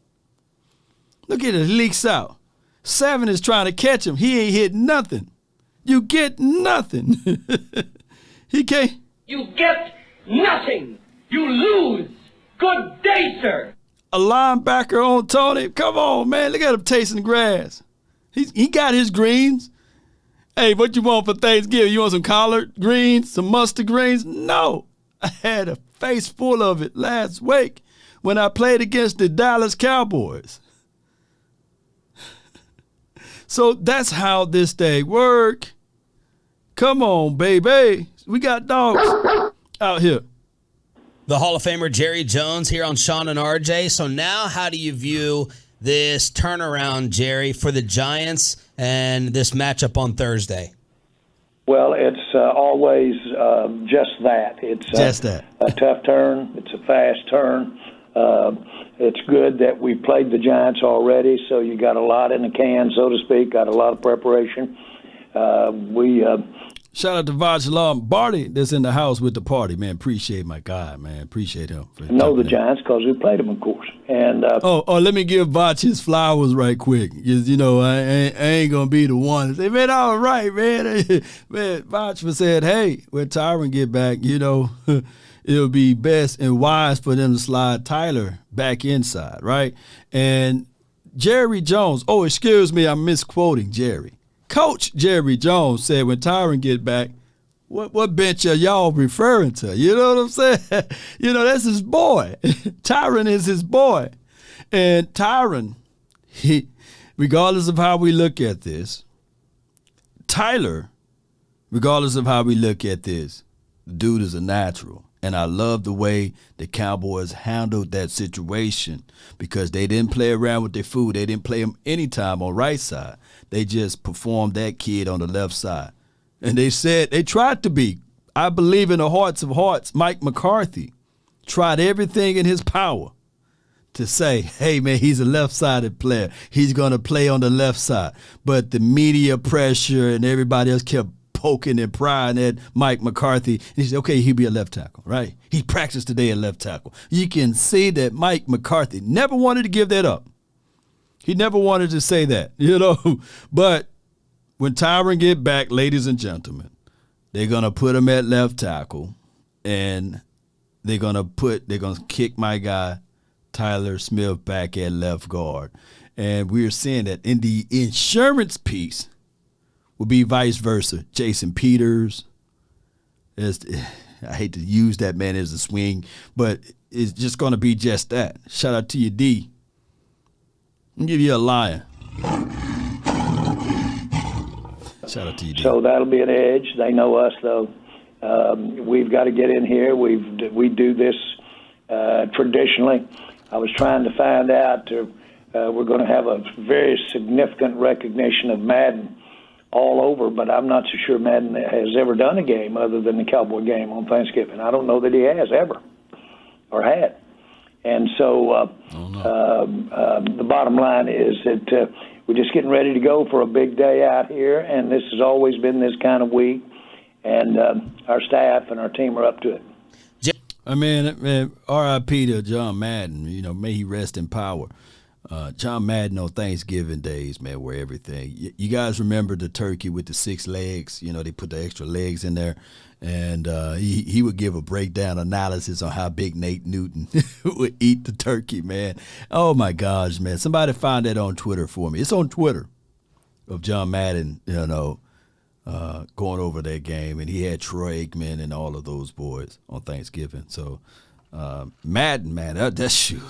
Look at it, he leaks out. 7 is trying to catch him. He ain't hit nothing. You get nothing. He can't. You get nothing. You lose. Good day, sir. A linebacker on Tony. Come on, man. Look at him tasting the grass. He got his greens. Hey, what you want for Thanksgiving? You want some collard greens, some mustard greens? No. I had a face full of it last week when I played against the Dallas Cowboys. So that's how this thing work. Come on, baby. We got dogs out here. The Hall of Famer Jerry Jones here on Sean and RJ. So now how do you view this turnaround, Jerry, for the Giants and this matchup on Thursday? Well, it's always just that. It's just that. A tough turn. It's a fast turn. It's good that we played the Giants already, so you got a lot in the can, so to speak, got a lot of preparation. We Shout out to Vaj Lombardi that's in the house with the party, man. Appreciate my guy, man. Appreciate him. I know the Giants because we played them, of course. And let me give Vaj his flowers right quick. You know, I ain't going to be the one to say, man, all right, man. Man, Vaj said, hey, when Tyron get back, you know, it'll be best and wise for them to slide Tyler back inside, right? And Jerry Jones, excuse me, I'm misquoting Jerry. Coach Jerry Jones said when Tyron get back, what bench are y'all referring to? You know what I'm saying? You know, that's his boy. Tyron is his boy. And Tyron, regardless of how we look at this, Tyler, regardless of how we look at this, the dude is a natural. And I love the way the Cowboys handled that situation because they didn't play around with their food. They didn't play him anytime on right side. They just performed that kid on the left side. And they said they tried to be. I believe in the hearts of hearts, Mike McCarthy tried everything in his power to say, hey, man, he's a left-sided player. He's going to play on the left side. But the media pressure and everybody else kept poking and prying at Mike McCarthy. And he said, okay, he'll be a left tackle, right? He practiced today at left tackle. You can see that Mike McCarthy never wanted to give that up. He never wanted to say that, you know. But when Tyron get back, ladies and gentlemen, they're going to put him at left tackle, and they're going to kick my guy Tyler Smith back at left guard. And we're seeing that in the insurance piece will be vice versa. Jason Peters, I hate to use that man as a swing, but it's just going to be just that. Shout out to you, D. I'll give you a lion. Shout out to you, D. So that'll be an edge. They know us, though. We've got to get in here. We do this traditionally. I was trying to find out. We're going to have a very significant recognition of Madden all over, but I'm not so sure Madden has ever done a game other than the Cowboy game on Thanksgiving. I don't know that he has ever or had. And so the bottom line is that we're just getting ready to go for a big day out here, and this has always been this kind of week, and our staff and our team are up to it. I mean, R.I.P. to John Madden. You know, may he rest in power. John Madden on Thanksgiving days, man, were everything. You guys remember the turkey with the 6 legs? You know, they put the extra legs in there. And he would give a breakdown analysis on how big Nate Newton would eat the turkey, man. Oh, my gosh, man. Somebody find that on Twitter for me. It's on Twitter of John Madden, you know, going over that game. And he had Troy Aikman and all of those boys on Thanksgiving. So, Madden, man, that's you.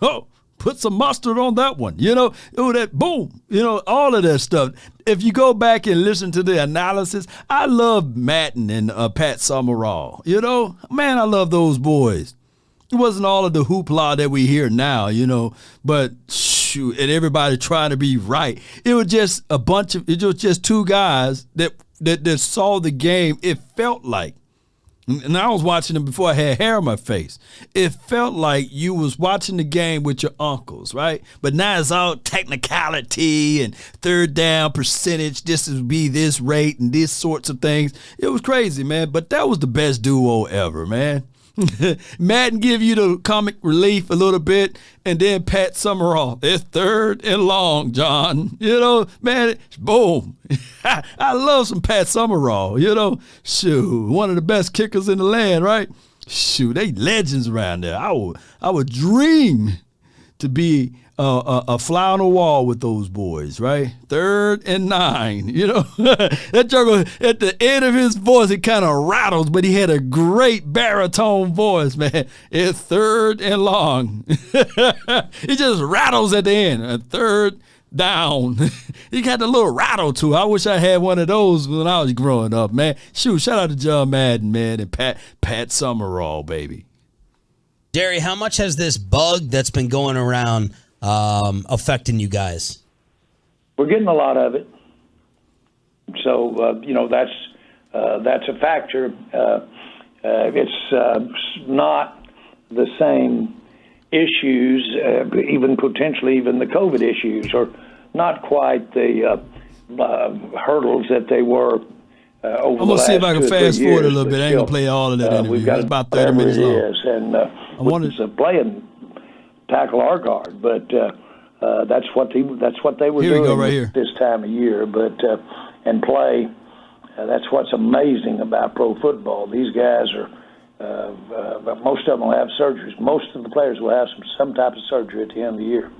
Oh, put some mustard on that one. You know, that boom, you know, all of that stuff. If you go back and listen to the analysis, I love Madden and Pat Summerall. You know, man, I love those boys. It wasn't all of the hoopla that we hear now, you know, but shoot, and everybody trying to be right. It was just it was just 2 guys that saw the game. It felt like. And I was watching them before I had hair on my face. It felt like you was watching the game with your uncles, right? But now it's all technicality and third down percentage. This would be this rate and these sorts of things. It was crazy, man. But that was the best duo ever, man. Madden give you the comic relief a little bit, and then Pat Summerall. It's third and long, John. You know, man, boom. I love some Pat Summerall, you know. Shoot, one of the best kickers in the land, right? Shoot, they legends around there. I would dream to be a fly on the wall with those boys, right? 3rd and 9, you know. That joker, at the end of his voice, it kind of rattles, but he had a great baritone voice, man. It's 3rd and long. It just rattles at the end. 3rd down. He got a little rattle to it. I wish I had one of those when I was growing up, man. Shoot, shout out to John Madden, man, and Pat Summerall, baby. Jerry, how much has this bug that's been going around affecting you guys? We're getting a lot of it. So, you know, that's a factor. It's not the same issues, even potentially even the COVID issues, or not quite the hurdles that they were over I'm going to see if I can fast forward a little bit. I ain't going to play all of that interview. We've got it's about 30 minutes long. And it's playing tackle or guard, but that's what they were here doing right here. This time of year. But and play, that's what's amazing about pro football. These guys are. Most of them will have surgeries. Most of the players will have some type of surgery at the end of the year,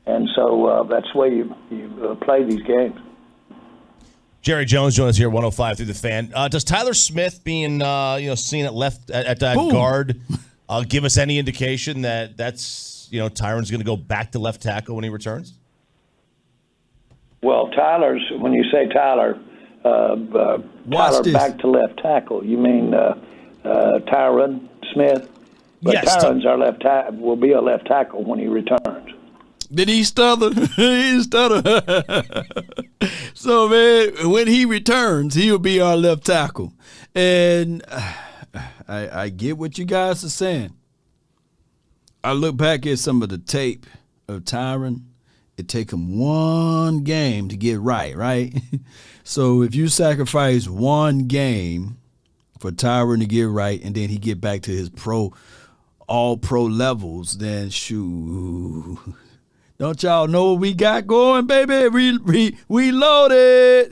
and so that's the way you play these games. Jerry Jones joins us here, 105 through the Fan. Does Tyler Smith being seen at guard give us any indication that that's Tyron's going to go back to left tackle when he returns? Well, when you say Tyler back to left tackle, you mean Tyron Smith? But yes, Tyron's our left tackle. Will be a left tackle when he returns. Did he stutter? He stutter. So, man, when he returns, he'll be our left tackle. And I get what you guys are saying. I look back at some of the tape of Tyron. It take him one game to get right? So if you sacrifice one game for Tyron to get right and then he get back to his all pro levels, then shoot. Don't y'all know what we got going, baby? We loaded,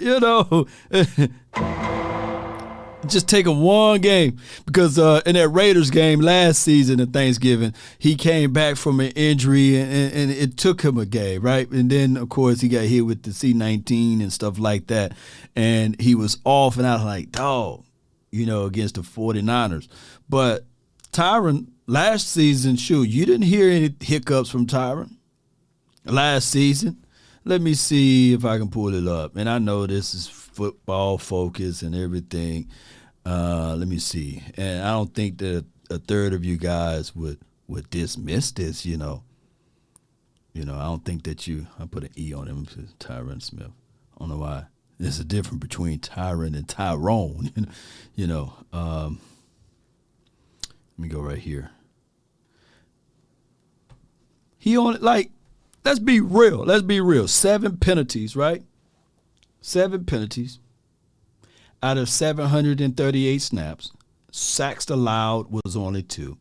Just take him one game because in that Raiders game last season at Thanksgiving, he came back from an injury and it took him a game, right? And then, of course, he got hit with the C-19 and stuff like that. And he was off and out like, dog, against the 49ers. But Tyron, last season, shoot, you didn't hear any hiccups from Tyron last season. Let me see if I can pull it up. And I know this is football focus and everything. Let me see. And I don't think that a third of you guys would dismiss this, I don't think that I put an E on him, Tyron Smith. I don't know why. There's a difference between Tyron and Tyrone, Let me go right here. He only, let's be real. 7 penalties, right? 7 penalties out of 738 snaps. Sacks allowed was only 2.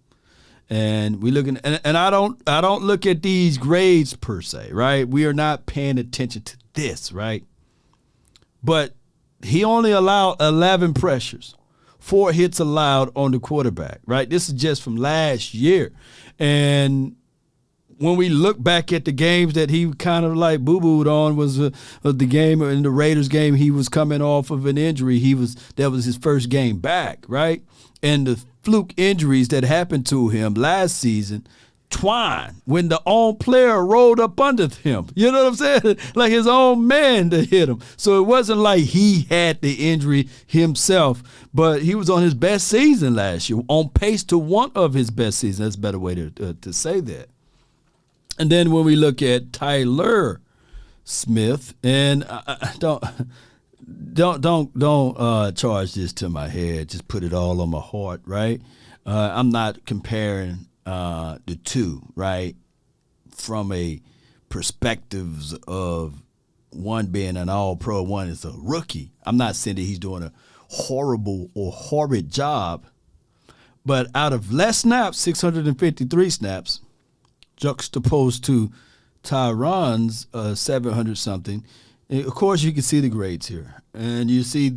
And we looking, and I don't look at these grades per se, right? We are not paying attention to this, right? But he only allowed 11 pressures, 4 hits allowed on the quarterback, right? This is just from last year. And when we look back at the games that he kind of boo-booed on was the game in the Raiders game, he was coming off of an injury. That was his first game back, right? And the fluke injuries that happened to him last season, twine, when the own player rolled up under him. You know what I'm saying? Like his own man to hit him. So it wasn't like he had the injury himself, but he was on his best season last year, on pace to one of his best seasons. That's a better way to say that. And then when we look at Tyler Smith, and don't charge this to my head. Just put it all on my heart, right? I'm not comparing the two, right, from a perspectives of one being an all-pro, one is a rookie. I'm not saying that he's doing a horrible or horrid job, but out of less snaps, 653 snaps, juxtaposed to Tyron's 700-something. Of course, you can see the grades here, and you see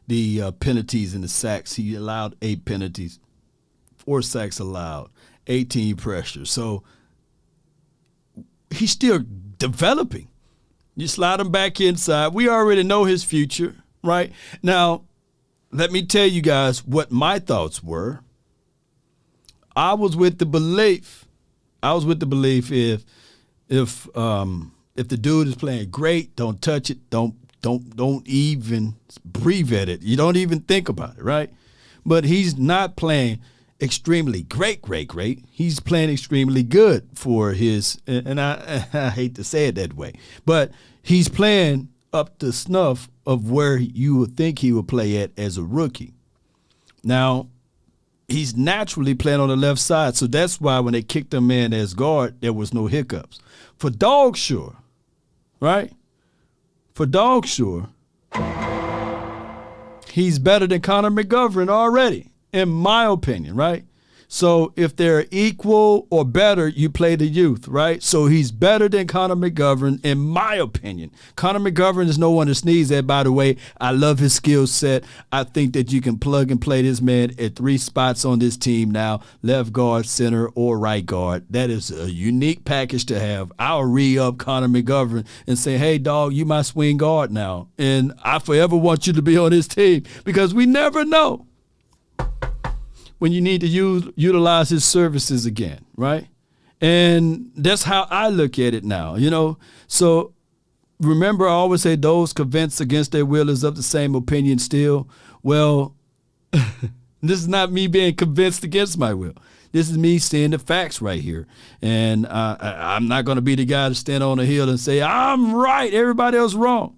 the penalties and the sacks. He allowed 8 penalties, 4 sacks allowed, 18 pressures. So he's still developing. You slide him back inside. We already know his future, right? Now, let me tell you guys what my thoughts were. I was with the belief if the dude is playing great, don't touch it, don't even breathe at it. You don't even think about it, right? But he's not playing extremely great. He's playing extremely good for his, and I hate to say it that way, but he's playing up to snuff of where you would think he would play at as a rookie. Now, he's naturally playing on the left side, so that's why when they kicked him in as guard, there was no hiccups. For Dogshore, right? For Dogshore, he's better than Connor McGovern already, in my opinion, right? So if they're equal or better, you play the youth, right? So he's better than Connor McGovern, in my opinion. Connor McGovern is no one to sneeze at, by the way. I love his skill set. I think that you can plug and play this man at 3 spots on this team now, left guard, center, or right guard. That is a unique package to have. I'll re-up Connor McGovern and say, hey, dog, you my swing guard now. And I forever want you to be on this team because we never know when you need to utilize his services again, right? And that's how I look at it now, you know? So remember, I always say those convinced against their will is of the same opinion still. Well, this is not me being convinced against my will. This is me seeing the facts right here. And I'm not going to be the guy to stand on a hill and say, I'm right, everybody else wrong.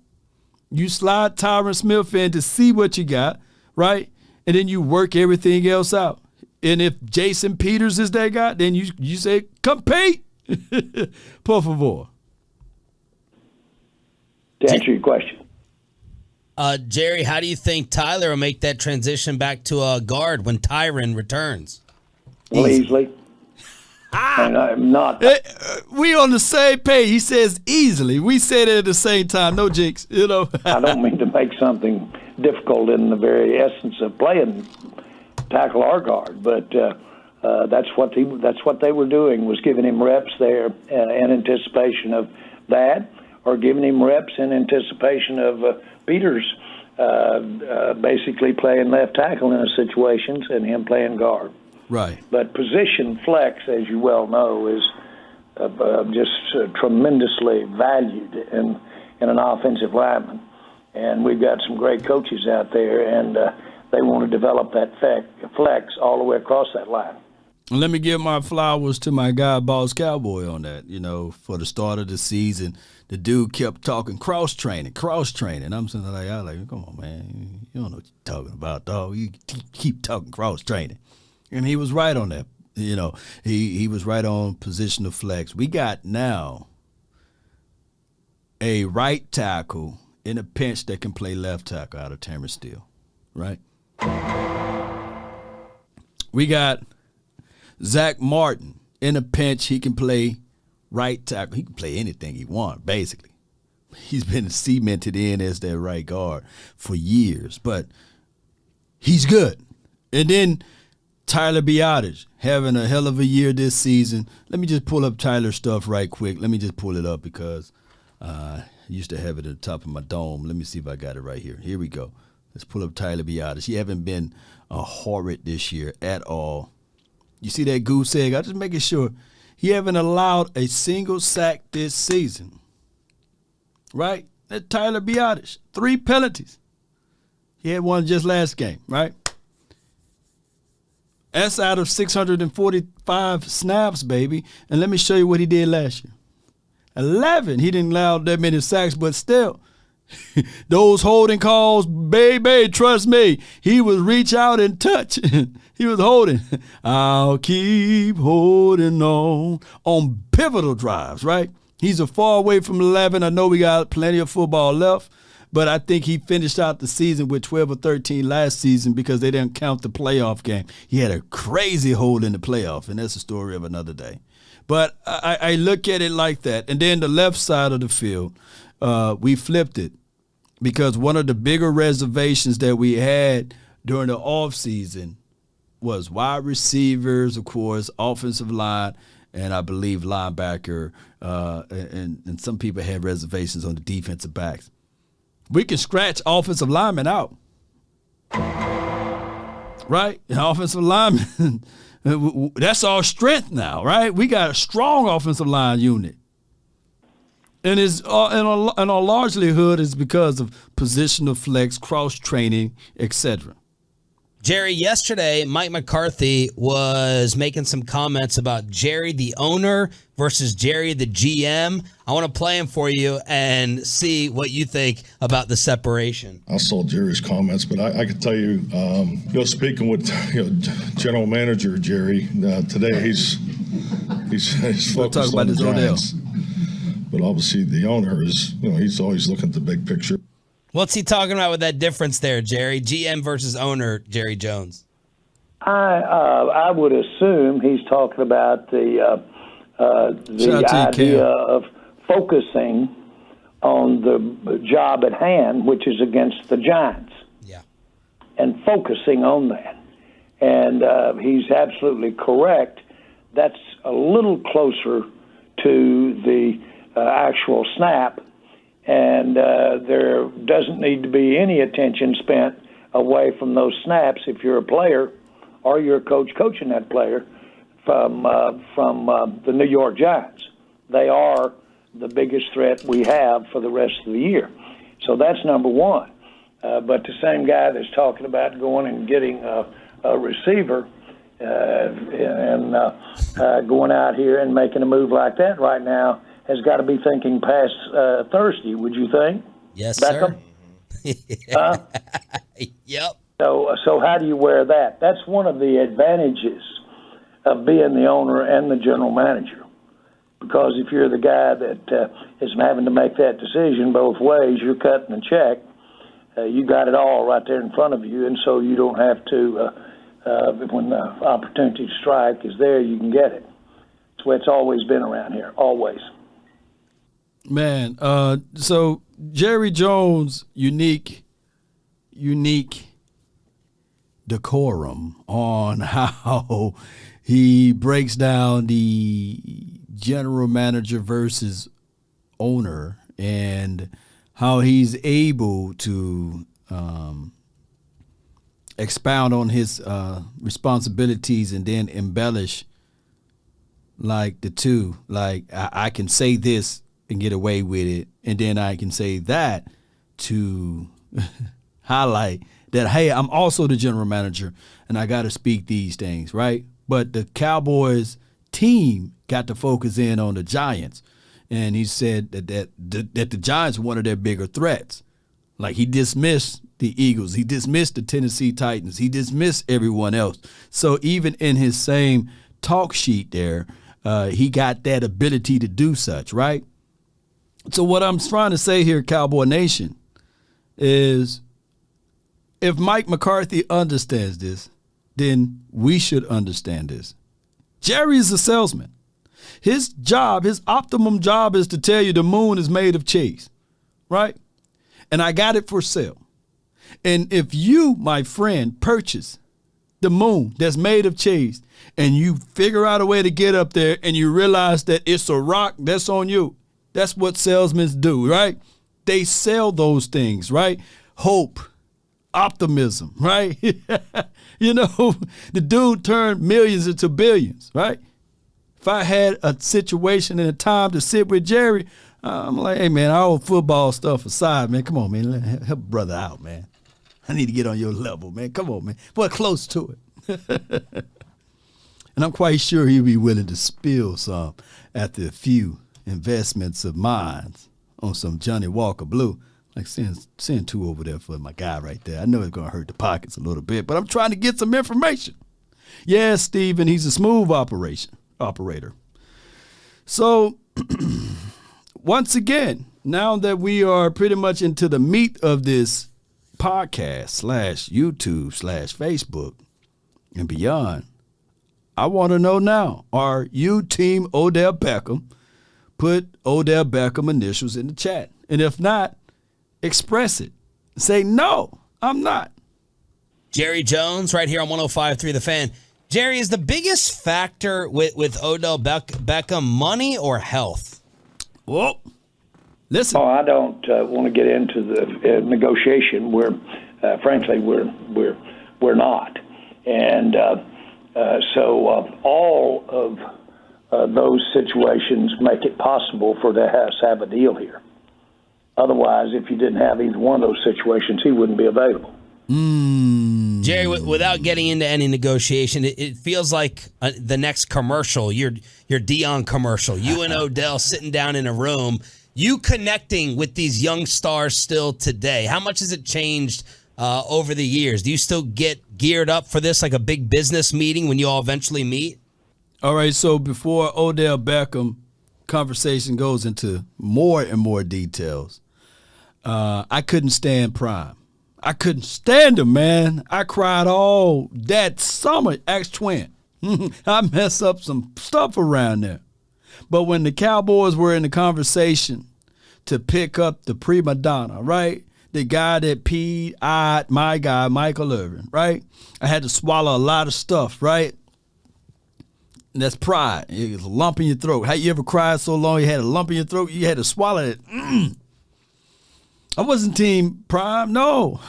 You slide Tyron Smith in to see what you got, right? And then you work everything else out. And if Jason Peters is that guy, then you say, compete. Por favor. To answer your question. Jerry, how do you think Tyler will make that transition back to a guard when Tyron returns? Well, easily. And I'm not. We on the same page. He says easily. We said it at the same time. No jinx, you know. I don't mean to make something difficult in the very essence of playing tackle or guard, but that's what they were doing, was giving him reps there in anticipation of that, or giving him reps in anticipation of Peters basically playing left tackle in the situations and him playing guard. Right. But position flex, as you well know, is just tremendously valued in an offensive lineman. And we've got some great coaches out there, and they want to develop that flex all the way across that line. Let me give my flowers to my guy, Boss Cowboy, on that. You know, for the start of the season, the dude kept talking cross-training. I'm sitting like, come on, man. You don't know what you're talking about, dog. You keep talking cross-training. And he was right on that. You know, he was right on positional flex. We got now a right tackle in a pinch that can play left tackle out of Terrence Steele, right? We got Zach Martin in a pinch. He can play right tackle. He can play anything he wants, basically. He's been cemented in as their right guard for years, but he's good. And then Tyler Biotis having a hell of a year this season. Let me just pull up Tyler's stuff right quick. Let me just pull it up because I used to have it at the top of my dome. Let me see if I got it right here. Here we go. Let's pull up Tyler Biotis. He haven't been a horrid this year at all. You see that goose egg? I'm just making sure. He haven't allowed a single sack this season. Right? That's Tyler Biotis. 3 penalties. He had one just last game, right? That's out of 645 snaps, baby. And let me show you what he did last year. 11. He didn't allow that many sacks, but still, those holding calls, baby, trust me, he would reach out and touch. He was holding. I'll keep holding on pivotal drives, right? He's a far away from 11. I know we got plenty of football left, but I think he finished out the season with 12 or 13 last season because they didn't count the playoff game. He had a crazy hold in the playoff, and that's a story of another day. But I look at it like that. And then the left side of the field, we flipped it because one of the bigger reservations that we had during the offseason was wide receivers, of course, offensive line, and I believe linebacker, and some people had reservations on the defensive backs. We can scratch offensive linemen out, right? And offensive linemen, that's our strength now, right? We got a strong offensive line unit. And it's and our largelyhood is because of positional flex, cross-training, etc. Jerry, yesterday, Mike McCarthy was making some comments about Jerry, the owner, versus Jerry, the GM. I want to play him for you and see what you think about the separation. I saw Jerry's comments, but I can tell you, speaking with General Manager Jerry today, he's focused on the Giants. But obviously, the owner is, he's always looking at the big picture. What's he talking about with that difference there, Jerry? GM versus owner, Jerry Jones. I would assume he's talking about the idea of focusing on the job at hand, which is against the Giants. Yeah. And focusing on that. And he's absolutely correct. That's a little closer to the actual snap, and there doesn't need to be any attention spent away from those snaps if you're a player or you're a coach coaching that player from the New York Giants. They are the biggest threat we have for the rest of the year. So that's number one. But the same guy that's talking about going and getting a receiver and going out here and making a move like that right now has got to be thinking past Thursday, would you think? Yes, Beckham? Sir. Yep. So how do you wear that? That's one of the advantages of being the owner and the general manager. Because if you're the guy that is having to make that decision both ways, you're cutting a check. You got it all right there in front of you, and so you don't have to, when the opportunity to strike is there, you can get it. It's the way it's always been around here, always. Man, so Jerry Jones' unique decorum on how he breaks down the general manager versus owner and how he's able to expound on his responsibilities and then embellish like the two. Like, I can say this and get away with it, and then I can say that to highlight that, hey, I'm also the general manager, and I got to speak these things, right? But the Cowboys team got to focus in on the Giants. And he said that the Giants were one of their bigger threats. Like, he dismissed the Eagles. He dismissed the Tennessee Titans. He dismissed everyone else. So even in his same talk sheet there, he got that ability to do such, right? So what I'm trying to say here, Cowboy Nation, is if Mike McCarthy understands this, then we should understand this. Jerry is a salesman. His job, his optimum job, is to tell you the moon is made of cheese, right? And I got it for sale. And if you, my friend, purchase the moon that's made of cheese and you figure out a way to get up there and you realize that it's a rock, that's on you. That's what salesmen do, right? They sell those things, right? Hope, optimism, right? You know, the dude turned millions into billions, right? If I had a situation and a time to sit with Jerry, I'm like, hey, man, our old football stuff aside, man, come on, man, help a brother out, man. I need to get on your level, man. Come on, man. Boy, close to it. And I'm quite sure he'll be willing to spill some after a few investments of mine on some Johnny Walker Blue. Like, send two over there for my guy right there. I know it's going to hurt the pockets a little bit, but I'm trying to get some information. Yeah, Steven, he's a smooth operator. So, once again, now that we are pretty much into the meat of this podcast / YouTube / Facebook and beyond, I want to know now, are you team Odell Beckham? Put Odell Beckham initials in the chat. And if not, express it. Say, no, I'm not. Jerry Jones right here on 105.3 The Fan. Jerry, is the biggest factor with Odell Beckham money or health? Well, listen. Oh, I don't want to get into the negotiation where, frankly, we're not. And so all of those situations make it possible for us to have a deal here. Otherwise, if you didn't have either one of those situations, he wouldn't be available. Jerry, without getting into any negotiation, it feels like the next commercial, your Dion commercial, you and Odell sitting down in a room, you connecting with these young stars still today. How much has it changed over the years? Do you still get geared up for this, like a big business meeting when you all eventually meet? All right, so before Odell Beckham conversation goes into more and more details, I couldn't stand Prime. I couldn't stand him, man. I cried all that summer. Ask Twin. I messed up some stuff around there. But when the Cowboys were in the conversation to pick up the prima donna, right? The guy that peed-eyed my guy, Michael Irvin, right? I had to swallow a lot of stuff, right? And that's pride. It was a lump in your throat. How you ever cried so long you had a lump in your throat? You had to swallow it. I wasn't Team Prime, no.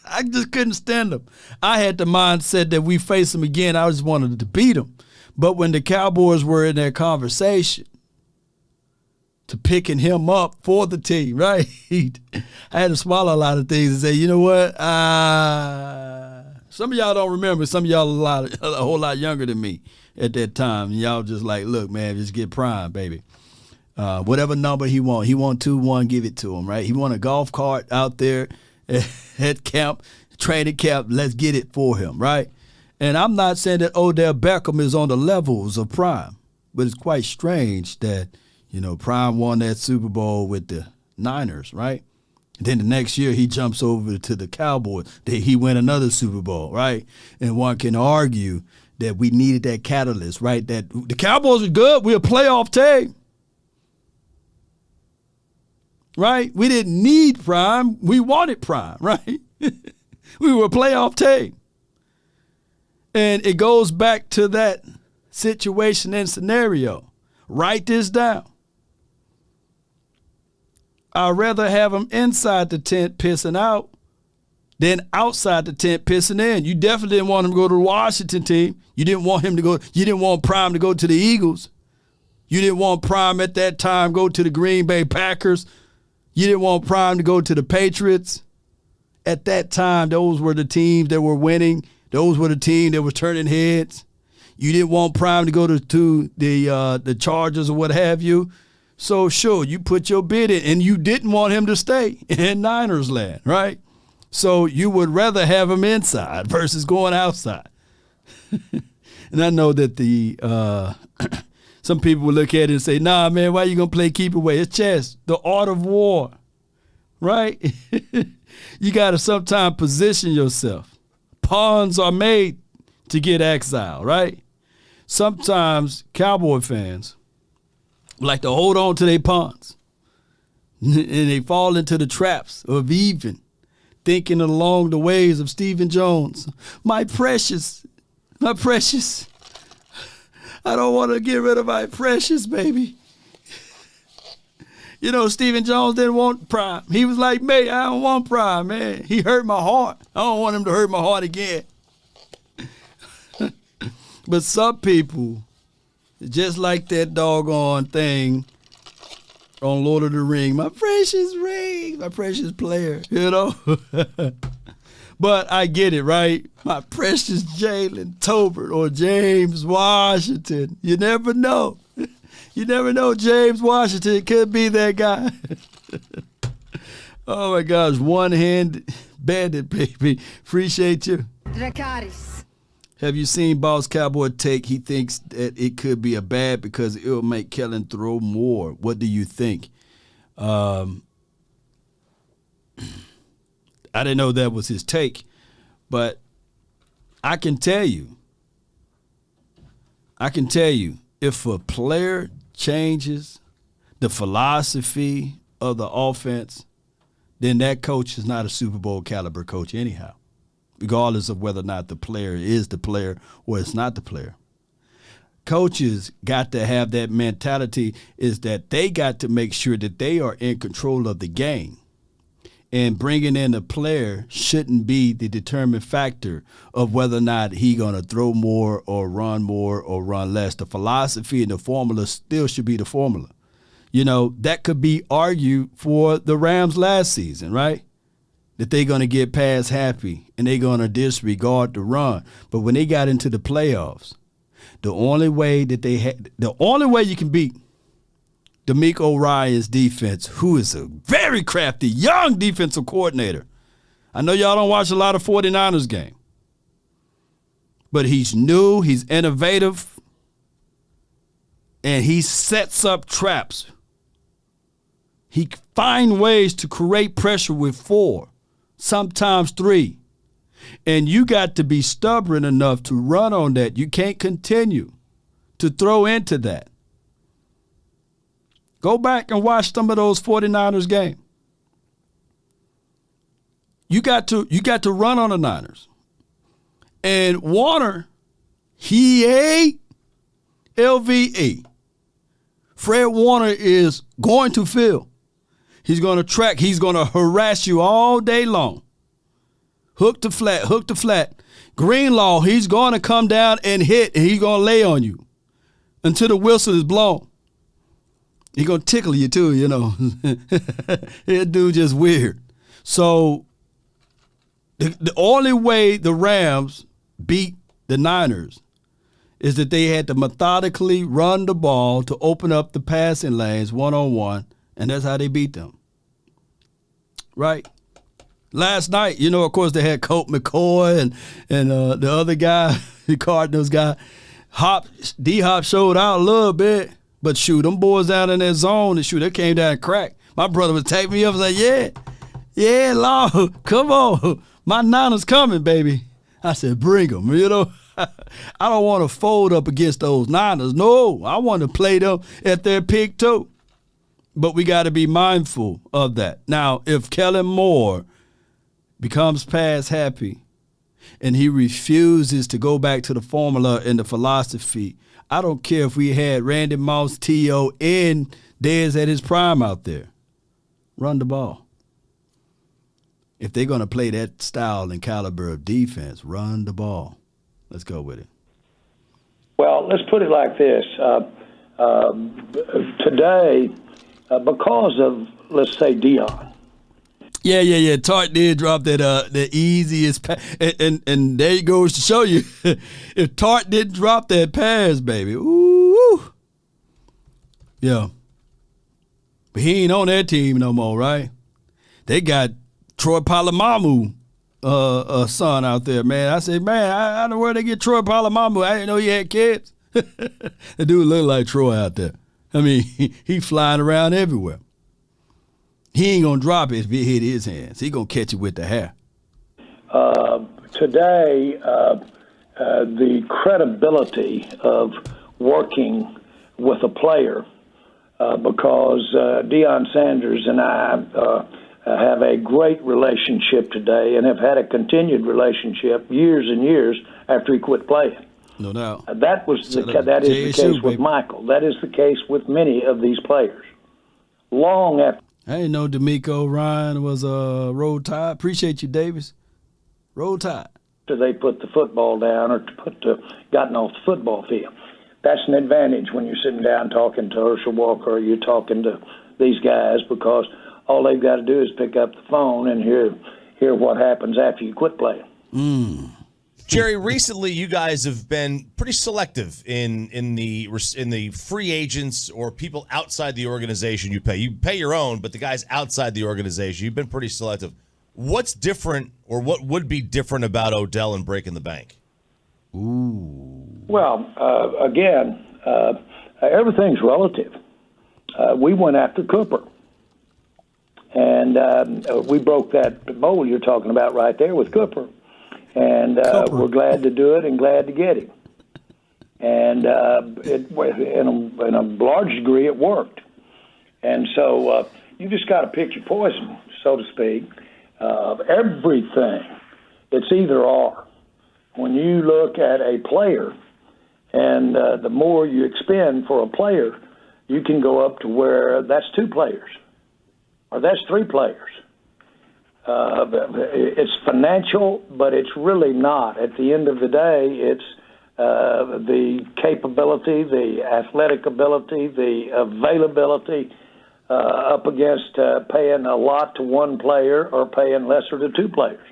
I just couldn't stand him. I had the mindset that we face him again. I just wanted to beat him. But when the Cowboys were in their conversation to picking him up for the team, right? I had to swallow a lot of things and say, you know what? Some of y'all don't remember. Some of y'all a whole lot younger than me at that time. Y'all just like, look, man, just get Prime, baby. Whatever number he want 2-1, give it to him, right? He want a golf cart out there at camp, training camp. Let's get it for him, right? And I'm not saying that Odell Beckham is on the levels of Prime, but it's quite strange that, Prime won that Super Bowl with the Niners, right? And then the next year he jumps over to the Cowboys. He win another Super Bowl, right? And one can argue that we needed that catalyst, right? That the Cowboys are good. We're a playoff team, right? We didn't need Prime. We wanted Prime, right? We were a playoff team. And it goes back to that situation and scenario. Write this down. I'd rather have him inside the tent pissing out than outside the tent pissing in. You definitely didn't want him to go to the Washington team. You didn't want him to go. You didn't want Prime to go to the Eagles. You didn't want Prime at that time go to the Green Bay Packers. You didn't want Prime to go to the Patriots. At that time, those were the teams that were winning. Those were the teams that were turning heads. You didn't want Prime to go to the Chargers or what have you. So, sure, you put your bid in, and you didn't want him to stay in Niners land, right? So you would rather have him inside versus going outside. And I know that some people will look at it and say, nah, man, why you going to play keep away? It's chess, the art of war, right? You got to sometimes position yourself. Pawns are made to get exiled, right? Sometimes Cowboy fans like to hold on to their pawns. And they fall into the traps of even thinking along the ways of Stephen Jones. My precious. I don't want to get rid of my precious, baby. Stephen Jones didn't want Prime. He was like, me, I don't want Prime, man. He hurt my heart. I don't want him to hurt my heart again. But some people, just like that doggone thing on Lord of the Ring, my precious ring, my precious player, But I get it, right? My precious Jalen Tolbert or James Washington. You never know. You never know. James Washington could be that guy. Oh, my gosh. One-handed bandit, baby. Appreciate you. Dracarys. Have you seen Boss Cowboy take? He thinks that it could be a bad because it will make Kellen throw more. What do you think? I didn't know that was his take, but I can tell you, if a player changes the philosophy of the offense, then that coach is not a Super Bowl caliber coach anyhow, regardless of whether or not the player is the player or it's not the player. Coaches got to have that mentality, is that they got to make sure that they are in control of the game. And bringing in a player shouldn't be the determining factor of whether or not he's going to throw more or run less. The philosophy and the formula still should be the formula. That could be argued for the Rams last season, right? That they're going to get pass happy and they're going to disregard the run. But when they got into the playoffs, the only way you can beat DeMeco Ryans' defense, who is a very crafty young defensive coordinator. I know y'all don't watch a lot of 49ers game, but he's new, he's innovative, and he sets up traps He finds ways to create pressure with 4, sometimes 3. And you got to be stubborn enough to run on that. You can't continue to throw into that. Go back and watch some of those 49ers games. You got to run on the Niners. And Warner, he ain't LVE. Fred Warner is going to fill. He's going to track. He's going to harass you all day long. Hook to flat, hook to flat. Greenlaw, he's going to come down and hit, and he's going to lay on you until the whistle is blown. He's going to tickle you too, you know. That dude just weird. So the only way the Rams beat the Niners is that they had to methodically run the ball to open up the passing lanes one-on-one, and that's how they beat them. Right? Last night, you know, of course, they had Colt McCoy and the other guy, the Cardinals guy. D-Hop showed out a little bit, but shoot, them boys down in that zone, and shoot, they came down and cracked. My brother was taking me up and like, yeah, Lord, come on. My Niners coming, baby. I said, bring them, you know. I don't want to fold up against those Niners. No, I want to play them at their peak too. But we got to be mindful of that. Now, if Kellen Moore becomes pass happy and he refuses to go back to the formula and the philosophy, I don't care if we had Randy Moss, T.O., and Dez at his prime out there. Run the ball. If they're going to play that style and caliber of defense, run the ball. Let's go with it. Well, let's put it like this. Today, because of, let's say, Dion. Yeah. Tart did drop that the easiest pass. And there he goes to show you. If Tart didn't drop that pass, baby, ooh. Yeah. But he ain't on that team no more, right? They got Troy Polamalu son out there, man. I said, man, I don't know where they get Troy Polamalu. I didn't know he had kids. The dude look like Troy out there. I mean, he flying around everywhere. He ain't going to drop it if it hit his hands. He going to catch it with the hair. Today, the credibility of working with a player, because Deion Sanders and I have a great relationship today and have had a continued relationship years and years after he quit playing. No doubt. That is the case with Michael. That is the case with many of these players. Long after. I didn't know D'Amico Ryan was a Roll Tide. Appreciate you, Davis. Roll Tide. They put the football down or gotten off the football field. That's an advantage when you're sitting down talking to Herschel Walker or you're talking to these guys, because all they've got to do is pick up the phone and hear what happens after you quit playing. Jerry, recently you guys have been pretty selective in the free agents or people outside the organization you pay. You pay your own, but the guys outside the organization, you've been pretty selective. What's different, or what would be different about Odell and breaking the bank? Ooh. Well, again, everything's relative. We went after Cooper. And we broke that mold you're talking about right there with Cooper. And we're glad to do it and glad to get him. And in a large degree, it worked. And so you just got to pick your poison, so to speak. Everything, it's either or. When you look at a player, and the more you expend for a player, you can go up to where that's 2 players, or that's 3 players. It's financial, but it's really not. At the end of the day, it's the capability, the athletic ability, the availability up against paying a lot to 1 player or paying lesser to 2 players.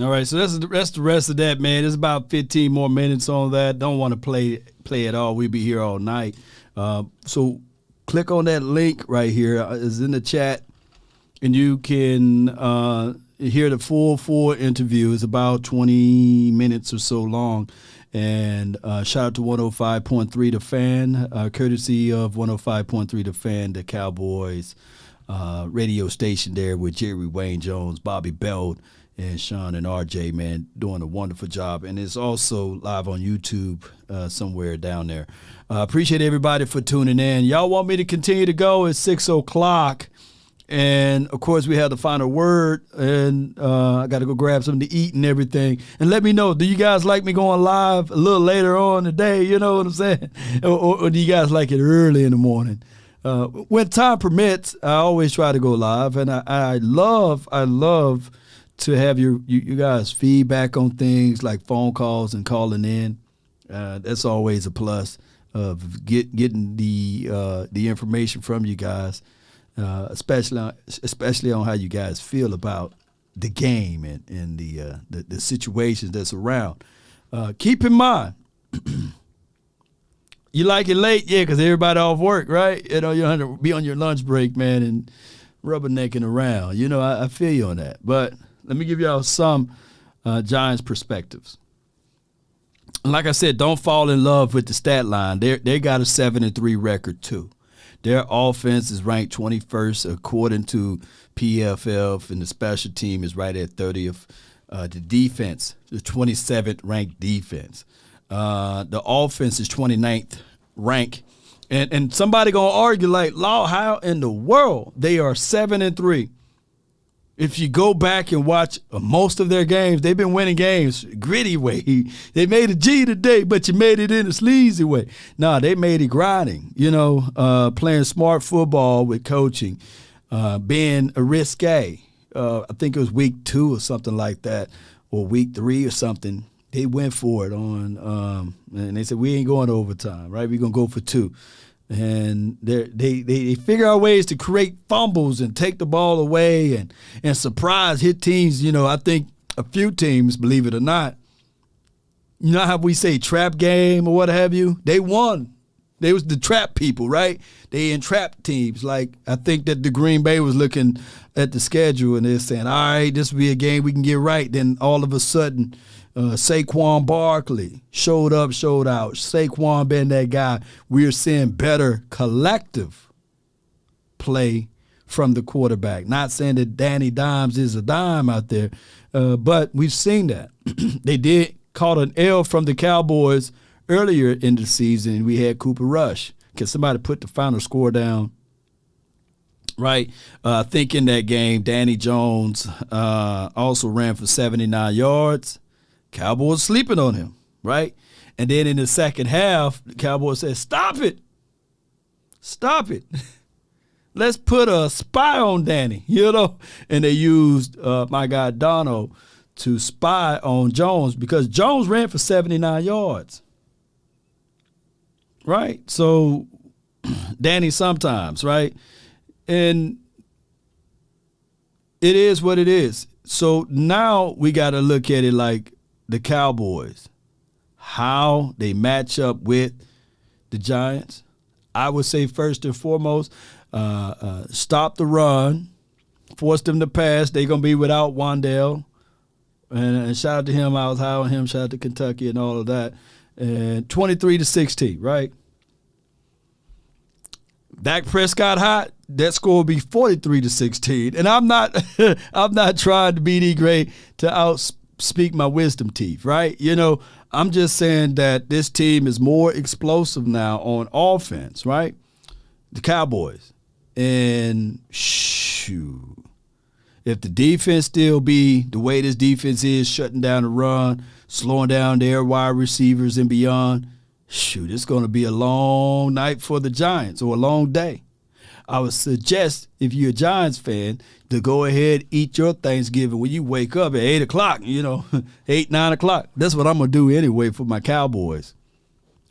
All right, so that's the rest of that, man. There's about 15 more minutes on that. Don't want to play at all. We'll be here all night. So click on that link right here. It's in the chat. And you can hear the full interview. It's about 20 minutes or so long. And shout out to 105.3 The Fan, courtesy of 105.3 The Fan, the Cowboys radio station there with Jerry Wayne Jones, Bobby Belt, and Sean and RJ, man, doing a wonderful job. And it's also live on YouTube somewhere down there. Appreciate everybody for tuning in. Y'all want me to continue to go? It's 6 o'clock. And, of course, we have the final word, and I got to go grab something to eat and everything. And let me know, do you guys like me going live a little later on today? You know what I'm saying? Or do you guys like it early in the morning? When time permits, I always try to go live, and I love to have you guys feedback on things like phone calls and calling in. That's always a plus of getting the information from you guys. Especially on how you guys feel about the game and the situations that's around. Keep in mind, you like it late, yeah, because everybody off work, right? You know, you have to be on your lunch break, man, and rubbernecking around. You know, I feel you on that. But let me give y'all some Giants perspectives. Like I said, don't fall in love with the stat line. They got a 7-3 record too. Their offense is ranked 21st according to PFF, and the special team is right at 30th. The defense, the 27th ranked defense. The offense is 29th ranked. And somebody going to argue like, Law, how in the world they are 7-3? If you go back and watch most of their games, they've been winning games gritty way. They made a G today, but you made it in a sleazy way. No, they made it grinding, you know, playing smart football with coaching, being a risque. I think it was week 2 or something like that, or week 3 or something. They went for it and they said, we ain't going to overtime, right? We're going to go for 2. And they figure out ways to create fumbles and take the ball away and surprise hit teams. You know, I think a few teams, believe it or not, you know how we say trap game or what have you? They won. They was the trap people, right? They entrapped teams. Like, I think that the Green Bay was looking at the schedule and they're saying, all right, this will be a game we can get right. Then all of a sudden, Saquon Barkley showed up, showed out. Saquon been that guy. We're seeing better collective play from the quarterback. Not saying that Danny Dimes is a dime out there, but we've seen that. They did caught an L from the Cowboys earlier in the season. We had Cooper Rush. Can somebody put the final score down? Right. I think in that game, Danny Jones also ran for 79 yards. Cowboys sleeping on him, right? And then in the second half, the Cowboys said, stop it. Stop it. Let's put a spy on Danny, you know? And they used my guy Dono to spy on Jones because Jones ran for 79 yards. Right? So Danny sometimes, right? And it is what it is. So now we got to look at it like the Cowboys, how they match up with the Giants. I would say first and foremost, stop the run, force them to pass. They're going to be without Wandale. And shout out to him. I was high on him. Shout out to Kentucky and all of that. And 23-16, right? Dak Prescott hot, that score will be 43-16. And I'm not trying to be the great to outspeak my wisdom teeth, right? You know, I'm just saying that this team is more explosive now on offense, right? The Cowboys. And shoot, if the defense still be the way this defense is, shutting down the run, slowing down their wide receivers and beyond, shoot, it's going to be a long night for the Giants, or a long day. I would suggest, if you're a Giants fan, to go ahead, eat your Thanksgiving when you wake up at 8 o'clock, 8, 9 o'clock. That's what I'm going to do anyway for my Cowboys,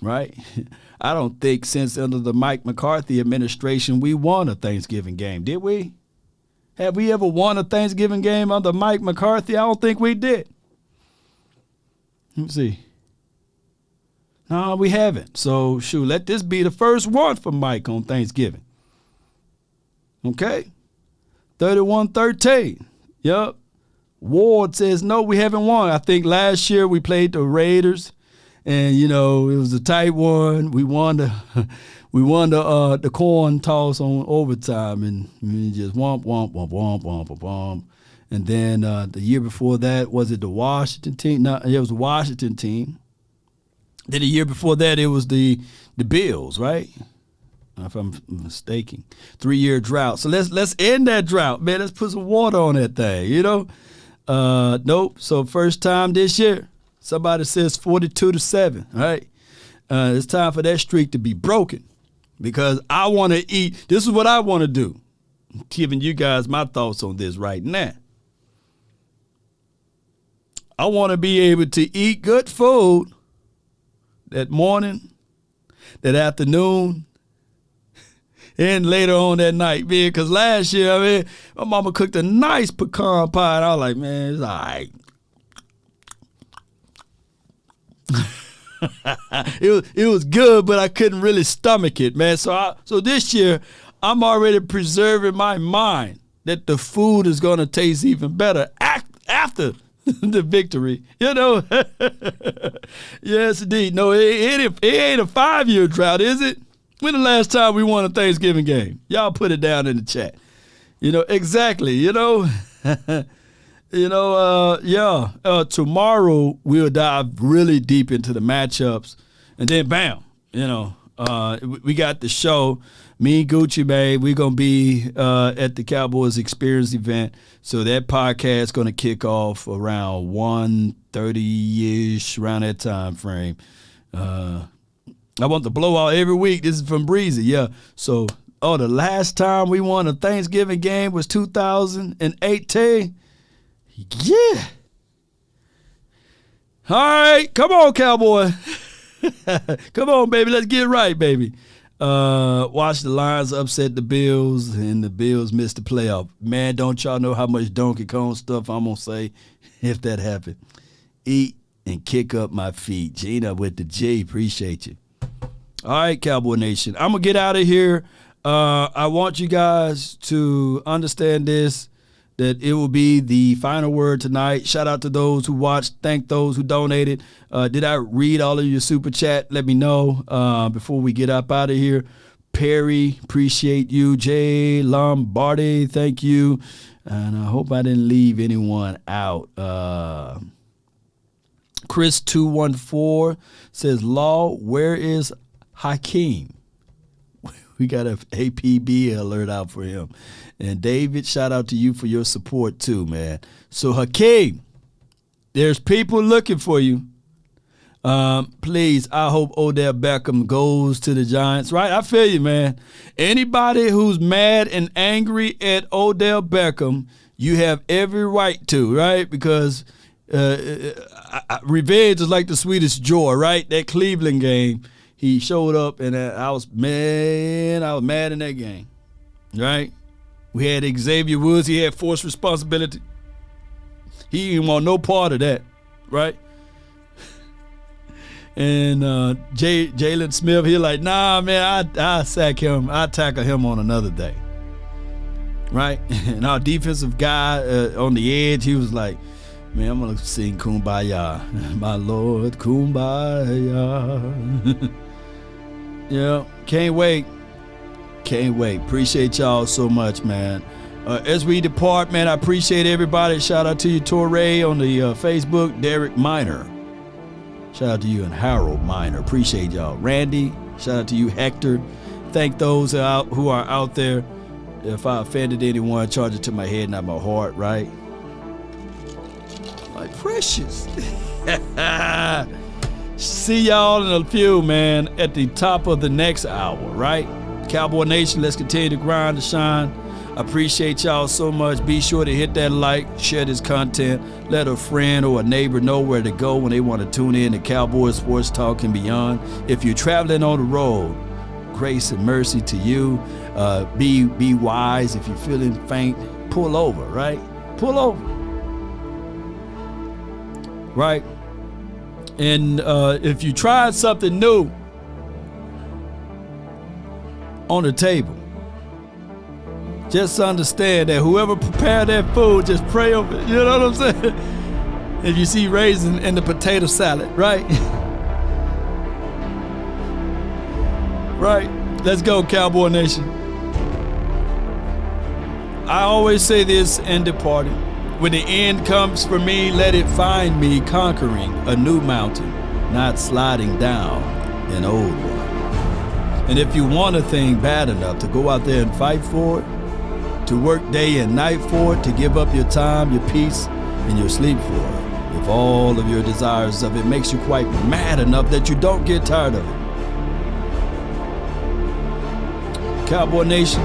right? I don't think since under the Mike McCarthy administration we won a Thanksgiving game, did we? Have we ever won a Thanksgiving game under Mike McCarthy? I don't think we did. Let me see. No, we haven't. So, shoot, let this be the first one for Mike on Thanksgiving. Okay? 31-13. Yep. Ward says, no, we haven't won. I think last year we played the Raiders, and, it was a tight one. We won we won the coin toss on overtime, and we just womp, womp, womp, womp, womp, womp, womp. And then the year before that, was it the Washington team? No, it was the Washington team. Then the year before that, it was the Bills, right? If I'm mistaken. 3-year drought. So let's end that drought, man. Let's put some water on that thing, you know? Nope. So first time this year, somebody says 42-7, right? It's time for that streak to be broken because I want to eat. This is what I want to do. I'm giving you guys my thoughts on this right now. I want to be able to eat good food that morning, that afternoon, and later on that night, man. Because last year, I mean, my mama cooked a nice pecan pie, and I was like, man, it's all right. It was good, but I couldn't really stomach it, man. So this year, I'm already preserving my mind that the food is going to taste even better after the victory, you know. Yes, indeed. No, it ain't a 5-year drought, is it? When the last time we won a Thanksgiving game? Y'all put it down in the chat. You know, exactly, you know. You know, tomorrow we'll dive really deep into the matchups. And then, bam, you know, we got the show. Me and Gucci, man, we're going to be at the Cowboys Experience event. So that podcast is going to kick off around 1:30-ish, around that time frame. I want the blowout every week. This is from Breezy, yeah. So, the last time we won a Thanksgiving game was 2018. Yeah. All right, come on, Cowboy. Come on, baby. Let's get it right, baby. Watch the Lions upset the Bills, and the Bills missed the playoff. Man, don't y'all know how much Donkey Kong stuff I'm going to say if that happened. Eat and kick up my feet. Gina with the J. Appreciate you. All right, Cowboy Nation. I'm going to get out of here. I want you guys to understand this, that it will be the final word tonight. Shout out to those who watched. Thank those who donated. Did I read all of your super chat? Let me know before we get up out of here. Perry, appreciate you. Jay Lombardi, thank you. And I hope I didn't leave anyone out. Chris214 says, Law, where is Hakeem? We got an APB alert out for him. And David, shout out to you for your support too, man. So Hakeem, there's people looking for you. Please, I hope Odell Beckham goes to the Giants, right? I feel you, man. Anybody who's mad and angry at Odell Beckham, you have every right to, right? Because revenge is like the sweetest joy, right? That Cleveland game, he showed up, and I was mad in that game, right? We had Xavier Woods. He had forced responsibility. He didn't want no part of that, right? And Jalen Smith, he like, nah, man, I sack him. I tackle him on another day, right? And our defensive guy on the edge, he was like, man, I'm going to sing Kumbaya. My Lord, Kumbaya. Yeah, can't wait. Can't wait. Appreciate y'all so much, man. As we depart, man, I appreciate everybody. Shout out to you, Torrey, on the Facebook. Derek Minor. Shout out to you and Harold Minor. Appreciate y'all. Randy, shout out to you, Hector. Thank those who are out there. If I offended anyone, charge it to my head, not my heart, right? My precious. See y'all in a few, man, at the top of the next hour, right? Cowboy Nation, let's continue to grind to shine. I appreciate y'all so much. Be sure to hit that like, share this content, let a friend or a neighbor know where to go when they want to tune in to Cowboys Sports Talk and beyond. If you're traveling on the road, grace and mercy to you. Be wise. If you're feeling faint, pull over, right? Pull over. Right? And if you tried something new on the table, just understand that whoever prepared that food, just pray over it. You know what I'm saying? If you see raisin in the potato salad, right? Right. Let's go, Cowboy Nation. I always say this in departing. When the end comes for me, let it find me conquering a new mountain, not sliding down an old one. And if you want a thing bad enough to go out there and fight for it, to work day and night for it, to give up your time, your peace, and your sleep for it, if all of your desires of it makes you quite mad enough that you don't get tired of it. Cowboy Nation,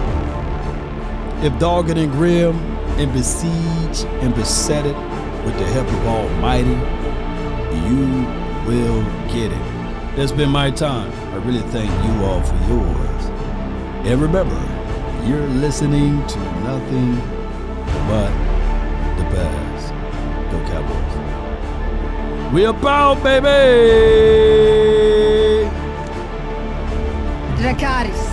if dogged and grim and besieged and beset it with the help of Almighty, you will get it. That's been my time. I really thank you all for yours. And remember, you're listening to nothing but the best. Go Cowboys. We about, baby! Dracarys.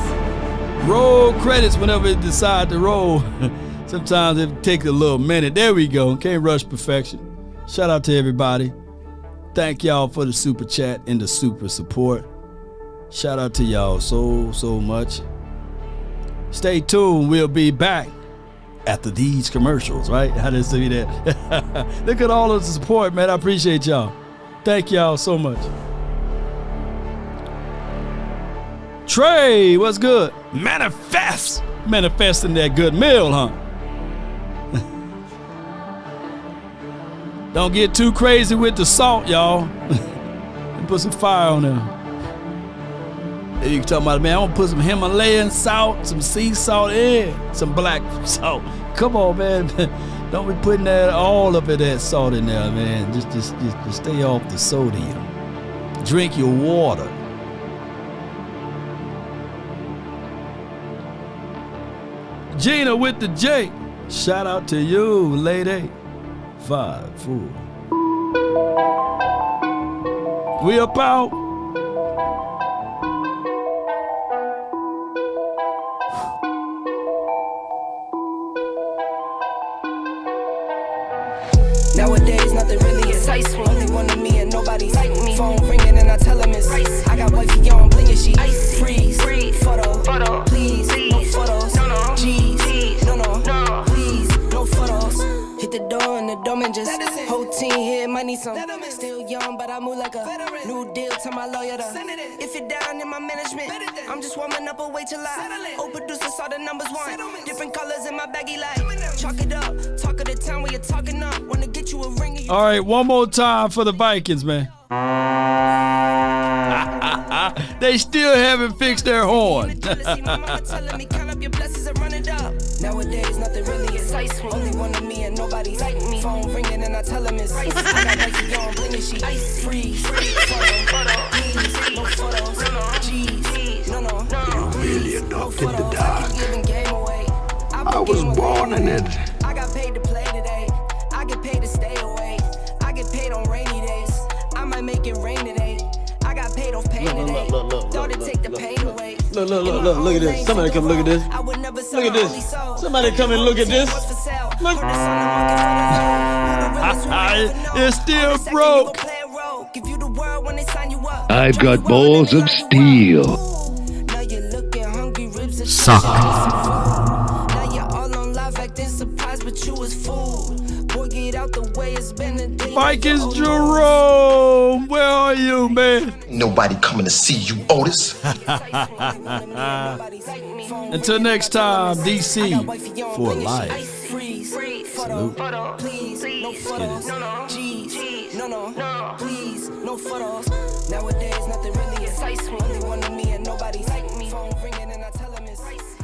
Roll credits whenever it decide to roll. Sometimes it takes a little minute. There we go. Can't rush perfection. Shout out to everybody. Thank y'all for the super chat and the super support. Shout out to y'all so much. Stay tuned. We'll be back after these commercials, right? I didn't see that. Look at all of the support, man. I appreciate y'all. Thank y'all so much. Trey, what's good? Manifesting that good meal, huh? Don't get too crazy with the salt, y'all. And put some fire on there. And you can talk about, man, I'm gonna put some Himalayan salt, some sea salt, and some black salt. Come on, man. Don't be putting all of that salt in there, man. Just stay off the sodium. Drink your water. Gina with the J. Shout out to you, lady. 5, 4. We about. Nowadays, nothing really insightful. Only one of me and nobody like me. Phone ringing and I tell him it's ice. I got wifey on bling and she icy. Freeze, photo, please, no photos. G's, no, please, no photos. Hit the door and the domain just whole team here, might need some. Still young, but I move like a new deal to my lawyer. If you're down in my management, I'm just warming up, wait till I old producer saw the numbers one. Different colors in my baggy light. Chalk it up, talk of the town where you're talking up. Wanna get you a ring. All right, one more time for the Vikings, man. They still haven't fixed their horn. Nowadays, nothing really insightful. Only one of me and nobody like me. Phone ringing and I tell him it's ice. I got like on bling and she ice. Freeze, photo, please, no photos. G's, no. You really adopted the dark. I was born in it. I got paid to play today. I get paid to stay away. I get paid on rainy days. I might make it rain today. I got paid off pain today. Thought it take the pain away. Look at this. Somebody come look at this. Look at this. Somebody come and look at this. Look. It's still broke. I've got balls of steel. Suck. Now you're all on live acting surprised, but you was fooled. Boy, get out the way, it's been a day. Vikings Jerome, where are you, man? Nobody coming to see you, Otis. Until next time, DC for life. Salute. Please, no photos. G's, no, please, no photos. Nowadays, nothing really insightful. Only one of me and nobody like me. Phone ringing.